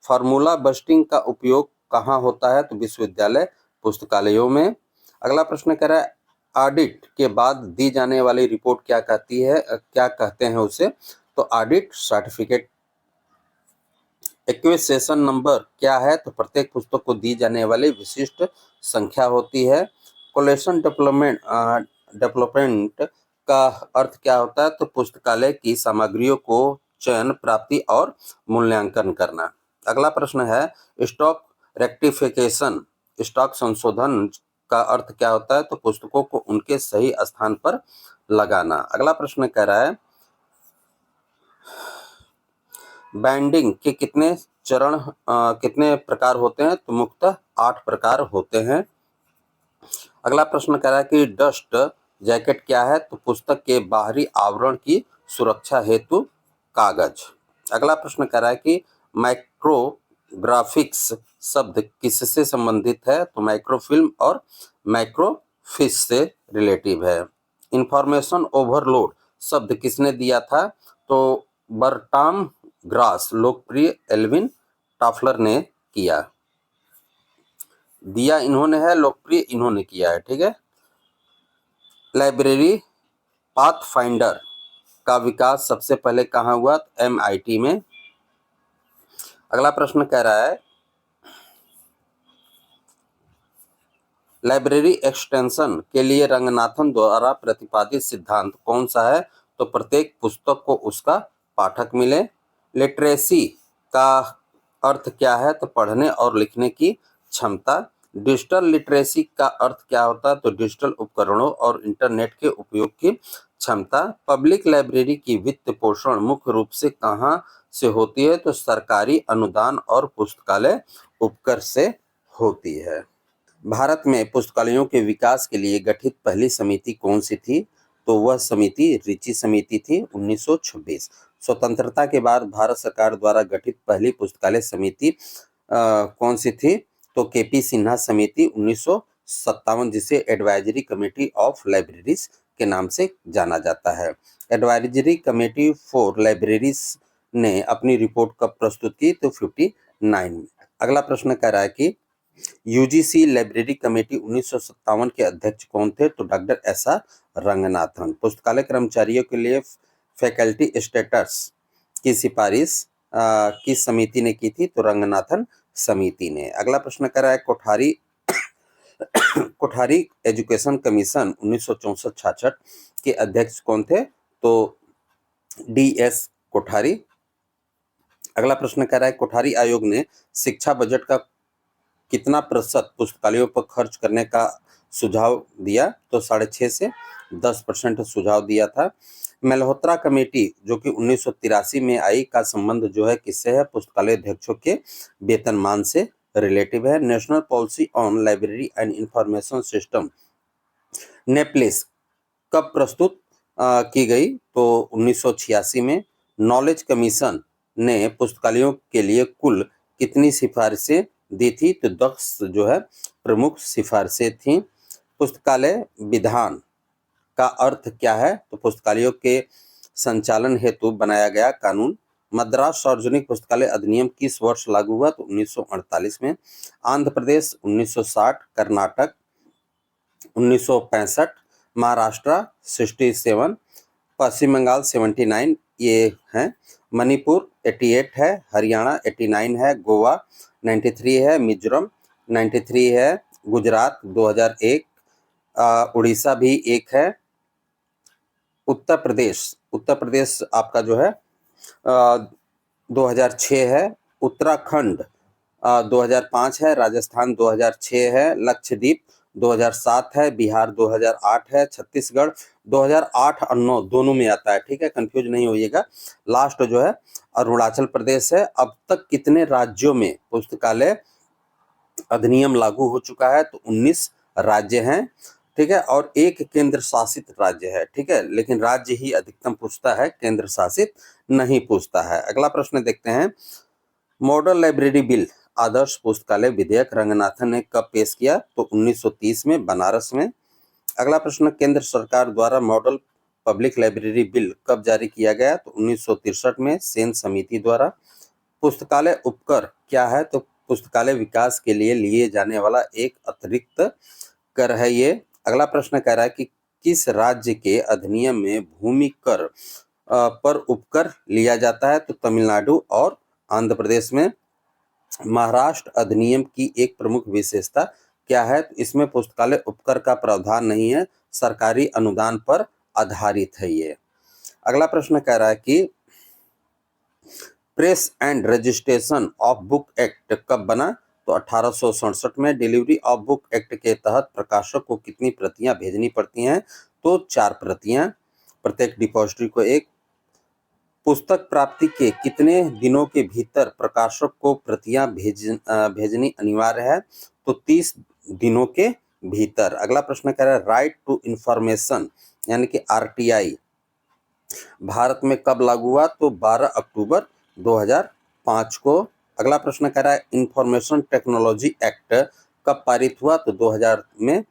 Speaker 1: फार्मूला बजटिंग का उपयोग कहाँ होता है? तो विश्वविद्यालय पुस्तकालयों में। अगला प्रश्न कह रहा है ऑडिट के बाद दी जाने वाली रिपोर्ट क्या कहती है, क्या कहते हैं उसे? तो ऑडिट सर्टिफिकेट एक्विजिशन नंबर क्या है? तो प्रत्येक पुस्तक को दी जाने वाली विशिष्ट संख्या होती है। कलेक्शन डेवलपमेंट का अर्थ क्या होता है? तो पुस्तकालय की सामग्रियों को चयन, प्राप्ति और मूल्यांकन करना। अगला प्रश्न है स्टॉक रेक्टिफिकेशन, स्टॉक संशोधन का अर्थ क्या होता है? तो पुस्तकों को उनके सही स्थान पर लगाना। अगला प्रश्न कह रहा है बाइंडिंग के कितने चरण कितने प्रकार होते हैं? तो मुख्यतः 8 प्रकार होते हैं। अगला प्रश्न कह रहा है कि डस्ट जैकेट क्या है? तो पुस्तक के बाहरी आवरण की सुरक्षा हेतु कागज। अगला प्रश्न कह रहा है कि माइक्रोग्राफिक्स शब्द किससे संबंधित है? तो माइक्रोफिल्म और माइक्रोफिश से रिलेटिव है। इंफॉर्मेशन ओवरलोड शब्द किसने दिया था? तो बर्ट्राम ग्रास, लोकप्रिय एल्विन टॉफलर ने किया। दिया इन्होंने है, लोकप्रिय इन्होंने किया है, ठीक है। लाइब्रेरी पाथफाइंडर का विकास सबसे पहले कहाँ हुआ? MIT में। अगला प्रश्न कह रहा है लाइब्रेरी एक्सटेंशन के लिए रंगनाथन द्वारा प्रतिपादित सिद्धांत कौन सा है? तो प्रत्येक पुस्तक को उसका पाठक मिले। लिटरेसी का अर्थ क्या है? तो पढ़ने और लिखने की क्षमता। डिजिटल लिटरेसी का अर्थ क्या होता है? तो डिजिटल उपकरणों और इंटरनेट के उपयोग की क्षमता। पब्लिक लाइब्रेरी की वित्त पोषण मुख्य रूप से कहाँ से होती है? तो सरकारी अनुदान और पुस्तकालय उपकर से होती है। भारत में पुस्तकालयों के विकास के लिए गठित पहली समिति कौन सी थी? तो वह समिति रिचि समिति थी 1926। स्वतंत्रता के बाद भारत सरकार द्वारा गठित पहली पुस्तकालय समिति कौन सी थी? तो KP सिन्हा समिति 1957, जिसे एडवाइजरी कमेटी ऑफ लाइब्रेरीज के नाम से जाना जाता है। एडवाइजरी कमेटी फॉर लाइब्रेरीज ने अपनी रिपोर्ट कब प्रस्तुत की? तो 59 में। अगला प्रश्न कह रहा है कि UGC लाइब्रेरी कमेटी 1957 के अध्यक्ष कौन थे? तो डॉक्टर SR रंगनाथन। पुस्तकालय कर्मचारियों के लिए फैकल्टी स्टेटस की सिफारिश किस समिति ने की थी? तो रंगनाथन समिति ने। अगला प्रश्न कर रहा है कोठारी एजुकेशन कमीशन 1964-66 के अध्यक्ष कौन थे? तो DS कोठारी। अगला प्रश्न कर रहा है कोठारी आयोग ने शिक्षा बजट का कितना प्रतिशत पुस्तकालयों पर खर्च करने का सुझाव दिया? तो 6.5 से 10% सुझाव दिया था। मल्होत्रा कमेटी जो कि 1983 में आई का संबंध जो है किससे है? पुस्तकालय अध्यक्षों के वेतनमान से रिलेटिव है। National policy on library and information system नेप्लिस कब प्रस्तुत की गई? तो 1986 में। नॉलेज कमीशन ने पुस्तकालयों के लिए कुल कितनी सिफारिशें दी थी? तो 10 जो है प्रमुख सिफारिशें थी। पुस्तकालय विधान का अर्थ क्या है? तो पुस्तकालयों के संचालन हेतु बनाया गया कानून। मद्रास सार्वजनिक पुस्तकालय अधिनियम किस वर्ष लागू हुआ? तो 1948 में। आंध्र प्रदेश 1960, कर्नाटक 1965, महाराष्ट्र 67, पश्चिम बंगाल 79 ये हैं। मणिपुर 88 है, हरियाणा 89 है, गोवा 93 है, मिजोरम 93 है, गुजरात 2001, उड़ीसा भी एक है। उत्तर प्रदेश आपका जो है 2006 है। उत्तराखंड 2005 है, राजस्थान 2006 है, लक्षद्वीप 2007 है, बिहार 2008 है, छत्तीसगढ़ 2008 और 9 दोनों में आता है, ठीक है, कंफ्यूज नहीं होइएगा। लास्ट जो है अरुणाचल प्रदेश है। अब तक कितने राज्यों में पुस्तकालय अधिनियम लागू हो चुका है? तो 19 राज्य हैं, ठीक है, और एक केंद्र शासित राज्य है, ठीक है, लेकिन राज्य ही अधिकतम पूछता है, केंद्र शासित नहीं पूछता है। अगला प्रश्न देखते हैं मॉडल लाइब्रेरी बिल आदर्श पुस्तकालय विधेयक रंगनाथन ने कब पेश किया? तो 1930 में बनारस में। अगला प्रश्न केंद्र सरकार द्वारा मॉडल पब्लिक लाइब्रेरी बिल कब जारी किया गया? तो 1963 में सेन समिति द्वारा। पुस्तकालय उपकर क्या है? तो पुस्तकालय विकास के लिए जाने वाला एक अतिरिक्त कर है ये। अगला प्रश्न कह रहा है कि किस राज्य के अधिनियम में भूमि कर पर उपकर लिया जाता है? तो तमिलनाडु और आंध्र प्रदेश में। महाराष्ट्र अधिनियम की एक प्रमुख विशेषता क्या है? तो इसमें पुस्तकालय उपकर का प्रावधान नहीं है, सरकारी अनुदान पर आधारित है ये। अगला प्रश्न कह रहा है कि press and registration of book act कब बना? तो 1867 में। डिलीवरी ऑफ बुक एक्ट के तहत प्रकाशक को कितनी प्रतियां भेजनी पड़ती हैं? तो 4 प्रतियां, प्रत्येक डिपॉजिटरी को एक। पुस्तक प्राप्ति के कितने दिनों के भीतर प्रकाशक को प्रतियां भेजनी अनिवार्य है? तो 30 दिनों के भीतर। अगला प्रश्न कह रहा है राइट टू इंफॉर्मेशन यानी कि आरटीआई भारत में कब लागू हुआ? तो 12 अक्टूबर 2005 को। अगला प्रश्न कह रहा है इंफॉर्मेशन टेक्नोलॉजी एक्ट कब पारित हुआ? तो 2000 में।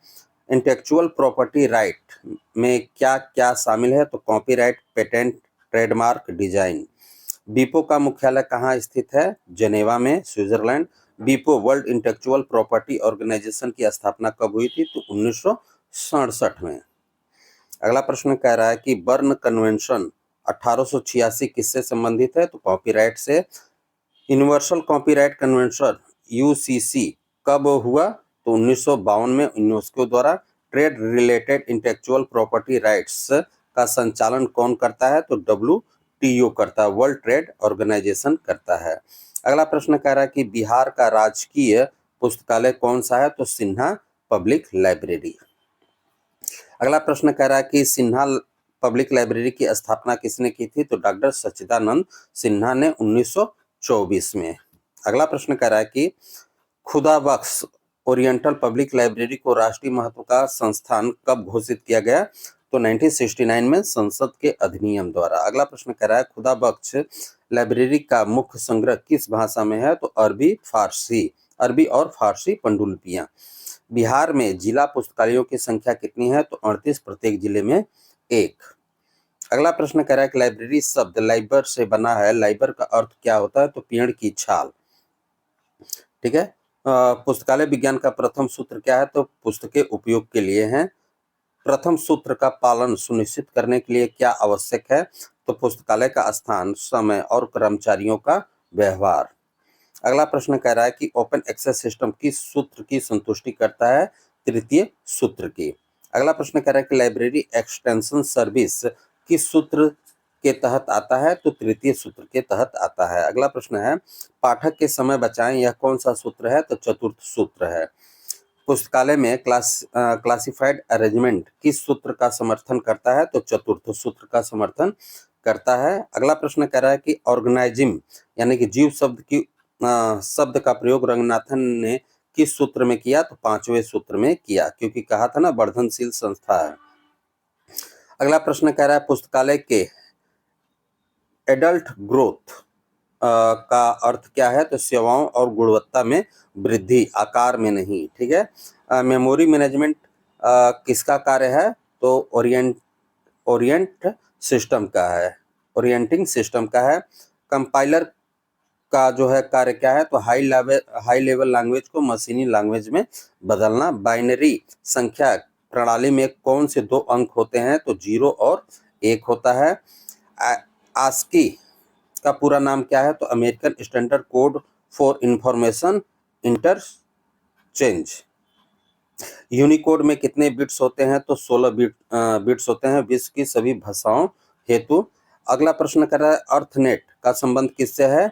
Speaker 1: इंटेलेक्चुअल प्रॉपर्टी राइट में क्या क्या शामिल है? तो कॉपीराइट, पेटेंट, ट्रेडमार्क, डिजाइन। बीपो का मुख्यालय कहाँ स्थित है? जेनेवा में, स्विट्जरलैंड। बीपो वर्ल्ड इंटेलेक्चुअल प्रॉपर्टी ऑर्गेनाइजेशन की स्थापना कब हुई थी? तो 1967 में। अगला प्रश्न कह रहा है कि बर्न कन्वेंशन 1886 किससे संबंधित है? तो कॉपीराइट से। यूनिवर्सल कॉपीराइट कन्वेंशन यूसीसी कब हुआ? तो 1952 में यूनेस्को द्वारा। Trade related intellectual property rights का संचालन कौन करता है? तो WTO करता है, वर्ल्ड ट्रेड ऑर्गेनाइजेशन करता है। अगला प्रश्न कह रहा है कि बिहार का राजकीय पुस्तकालय कौन सा है? तो सिन्हा पब्लिक लाइब्रेरी। अगला प्रश्न कह रहा है कि सिन्हा पब्लिक लाइब्रेरी की स्थापना किसने की थी? तो डॉक्टर सच्चिदानंद सिन्हा ने 1924 में। अगला प्रश्न कह रहा है कि खुदाबख्श ओरिएंटल पब्लिक लाइब्रेरी को राष्ट्रीय महत्व का संस्थान कब घोषित किया गया? तो 1969 में संसद के अधिनियम द्वारा। अगला प्रश्न कह रहा है खुदाबख्श लाइब्रेरी का मुख्य संग्रह किस भाषा में है? तो अरबी और फारसी पांडुलिपियां। बिहार में जिला पुस्तकालयों की संख्या कितनी है? तो 38, प्रत्येक जिले में एक। अगला प्रश्न कह रहा है कि लाइब्रेरी शब्द लाइबर से बना है, लाइबर का अर्थ क्या होता है? तो पेड़ की छाल। ठीक है। पुस्तकालय विज्ञान का प्रथम सूत्र क्या है? तो पुस्तकें उपयोग के लिए हैं। प्रथम सूत्र का पालन सुनिश्चित करने के लिए क्या आवश्यक है? तो पुस्तकालय का स्थान, समय और कर्मचारियों का व्यवहार। अगला प्रश्न कह रहा है कि ओपन एक्सेस सिस्टम किस सूत्र की संतुष्टि करता है? तृतीय सूत्र की। अगला प्रश्न कह रहा है कि लाइब्रेरी एक्सटेंशन सर्विस किस सूत्र के तहत आता है? तो तृतीय सूत्र के तहत आता है। अगला प्रश्न है पाठक के समय बचाएं, यह कौन सा सूत्र है? तो चतुर्थ सूत्र है। पुस्तकालय में क्लासिफाइड अरेंजमेंट किस सूत्र का समर्थन करता है? तो चतुर्थ सूत्र का समर्थन करता है। अगला प्रश्न कह रहा है कि ऑर्गेनाइजिम यानी कि जीव शब्द का प्रयोग रंगनाथन ने किस सूत्र में किया? तो 5वें सूत्र में किया, क्योंकि कहा था ना वर्धनशील संस्था है। अगला प्रश्न कह रहा है पुस्तकालय के एडल्ट ग्रोथ का अर्थ क्या है? तो सेवाओं और गुणवत्ता में वृद्धि, आकार में नहीं। ठीक है। मेमोरी मैनेजमेंट किसका कार्य है? तो ओरिएंटिंग सिस्टम का है। कंपाइलर का जो है कार्य क्या है? तो हाई लेवल लैंग्वेज को मशीनी लैंग्वेज में बदलना। बाइनरी संख्या प्रणाली में कौन से 2 अंक होते हैं? तो 0 और 1 होता है। ASCII का पूरा नाम क्या है? तो American standard code for information interchange. Unicode में कितने बिट्स होते हैं? तो 16 बिट्स होते हैं विश्व की सभी भाषाओं हेतु। अगला प्रश्न कर रहा है अर्थनेट का संबंध किससे है?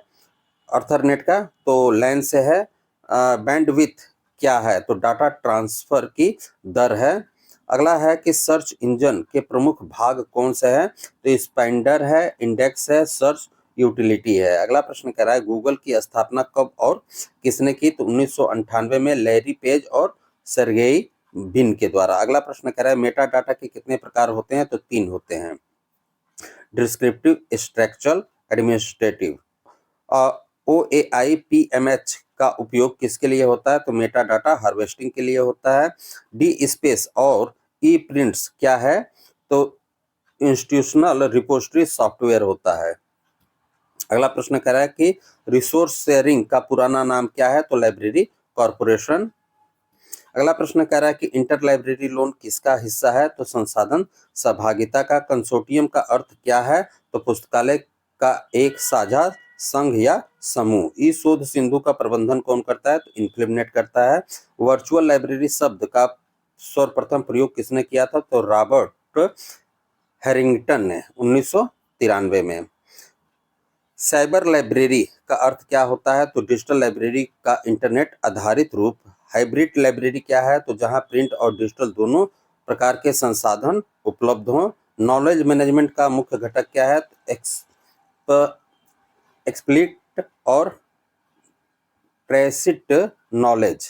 Speaker 1: अर्थरनेट का तो लैन से है। बैंडविड्थ क्या है? तो डाटा ट्रांसफर की दर है। अगला है कि सर्च इंजन के प्रमुख भाग कौन से हैं? तो स्पाइडर है, इंडेक्स है, सर्च यूटिलिटी है। अगला प्रश्न कह रहा है गूगल की स्थापना कब और किसने की? तो 1998 में लैरी पेज और सर्गेई बिन के द्वारा। अगला प्रश्न कह रहा है मेटा डाटा के कितने प्रकार होते हैं? तो 3 होते हैं, डिस्क्रिप्टिव, स्ट्रक्चरल, एडमिनिस्ट्रेटिव। OAI-PMH का उपयोग किसके लिए होता है? तो मेटा डाटा हार्वेस्टिंग के लिए होता है। डी स्पेस और ई प्रिंट्स क्या है? तो इंस्टीट्यूशनल रिपोजिटरी सॉफ्टवेयर होता है। अगला प्रश्न कह रहा है कि रिसोर्स शेयरिंग का पुराना नाम क्या है? तो लाइब्रेरी कॉर्पोरेशन। अगला प्रश्न कह रहा है कि इंटर लाइब्रेरी लोन किसका हिस्सा है? तो संसाधन सहभागिता का। कंसोर्टियम का अर्थ क्या है? तो पुस्तकालय का एक साझा संघ या समूह। ई शोध सिंधु का प्रबंधन कौन करता है? तो इन्फ्लिबनेट करता है। वर्चुअल लाइब्रेरी शब्द का सर्वप्रथम प्रयोग किसने किया था? तो रॉबर्ट हैरिंगटन ने 1993 में। साइबर लाइब्रेरी का अर्थ क्या होता है? तो डिजिटल लाइब्रेरी का इंटरनेट आधारित रूप। हाइब्रिड लाइब्रेरी क्या है? तो जहां प्रिंट और डिजिटल दोनों प्रकार के संसाधन उपलब्ध हों। नॉलेज मैनेजमेंट का मुख्य घटक क्या है? तो एक्सप्लिट और ट्रेसिट नॉलेज।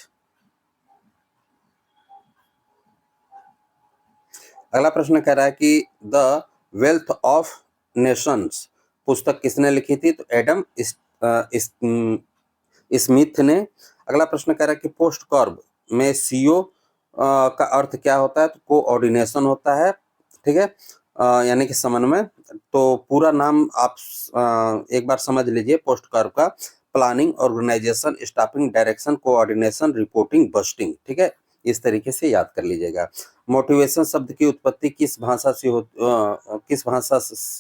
Speaker 1: अगला प्रश्न कह रहा है कि द वेल्थ ऑफ नेशंस पुस्तक किसने लिखी थी? तो एडम स्मिथ ने। अगला प्रश्न कह रहा है कि पोस्ट कार्ब में सीओ का अर्थ क्या होता है? तो कोऑर्डिनेशन होता है, ठीक है, यानी कि समन्वय। तो पूरा नाम आप एक बार समझ लीजिए पोस्ट कार्ब का। Planning, organisation, staffing, direction, coordination, reporting, budgeting, ठीक है, इस तरीके से याद कर लीजिएगा। मोटिवेशन शब्द की उत्पत्ति किस भाषा से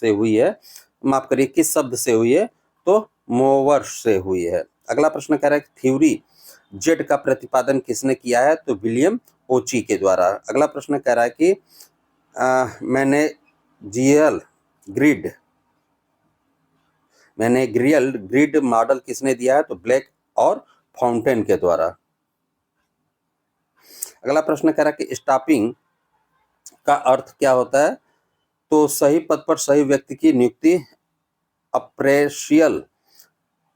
Speaker 1: हुई है? माफ करिए, किस शब्द से हुई है? तो मोवर्स से हुई है। अगला प्रश्न कह रहा है थ्योरी जेड का प्रतिपादन किसने किया है? तो विलियम ओची के द्वारा। अगला प्रश्न कह रहा है कि मैनेजरियल ग्रिड मॉडल किसने दिया है? तो ब्लैक और फाउंटेन के द्वारा। अगला प्रश्न कह रहा है कि स्टाफिंग का अर्थ क्या होता है? तो सही पद पर सही व्यक्ति की नियुक्ति। अप्रेशियल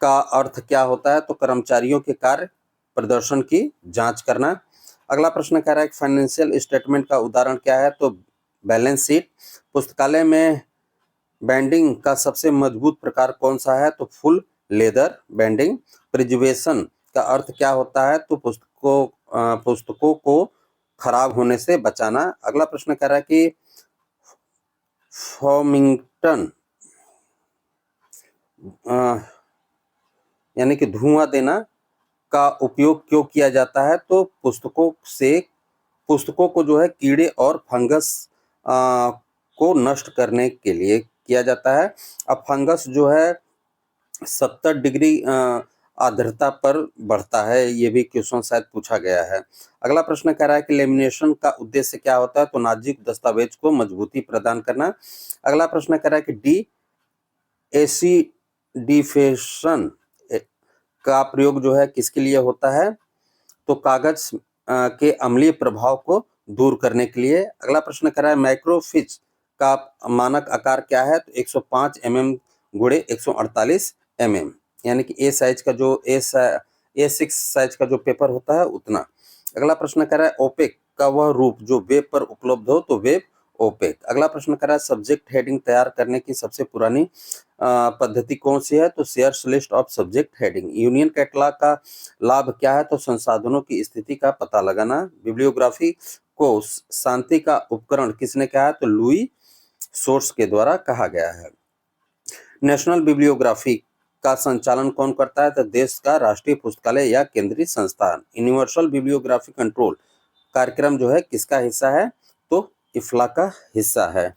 Speaker 1: का अर्थ क्या होता है? तो कर्मचारियों के कार्य प्रदर्शन की जांच करना। अगला प्रश्न कह रहा है फाइनेंशियल स्टेटमेंट का उदाहरण क्या है? तो बैलेंस शीट। पुस्तकालय में बैंडिंग का सबसे मजबूत प्रकार कौन सा है? तो फुल लेदर बैंडिंग। प्रिजर्वेशन का अर्थ क्या होता है? तो पुस्तकों को खराब होने से बचाना। अगला प्रश्न कह रहा है कि फॉर्मिंगटन यानी कि धुआं देना का उपयोग क्यों किया जाता है? तो पुस्तकों को जो है कीड़े और फंगस को नष्ट करने के लिए किया जाता है। अब फंगस जो है 70 डिग्री आर्द्रता पर बढ़ता है, ये भी क्वेश्चन शायद पूछा गया है। अगला प्रश्न कह रहा है कि लेमिनेशन का उद्देश्य क्या होता है? तो नाजुक दस्तावेज को मजबूती प्रदान करना। अगला प्रश्न कह रहा है कि एसिडिफिकेशन का प्रयोग जो है किसके लिए होता है? तो कागज के अम्लीय प्रभाव को दूर करने के लिए। अगला प्रश्न कर रहा है माइक्रोफिच का मानक आकार क्या है? तो 105 mm गुणे 148 mm, यानी कि A6 साइज का जो पेपर होता है उतना। अगला प्रश्न कर रहा है ओपेक का वह रूप जो वेब पर उपलब्ध हो? तो वेब ओपेक। अगला प्रश्न कर रहा है सब्जेक्ट हेडिंग तैयार करने की सबसे पुरानी पद्धति कौन सी है? तो shares list of subject heading. Union catalogue का लाभ क्या है? तो संसाधनों की स्थिति का पता लगाना। बिब्लियोग्राफी को शांति का उपकरण किसने कहा? तो लुई सोर्स के द्वारा कहा गया है। नेशनल बिब्लियोग्राफी का संचालन कौन करता है? तो देश का राष्ट्रीय पुस्तकालय या केंद्रीय संस्थान। यूनिवर्सल बिब्लियोग्राफी कंट्रोल कार्यक्रम जो है किसका हिस्सा है? तो इफ्ला का हिस्सा है।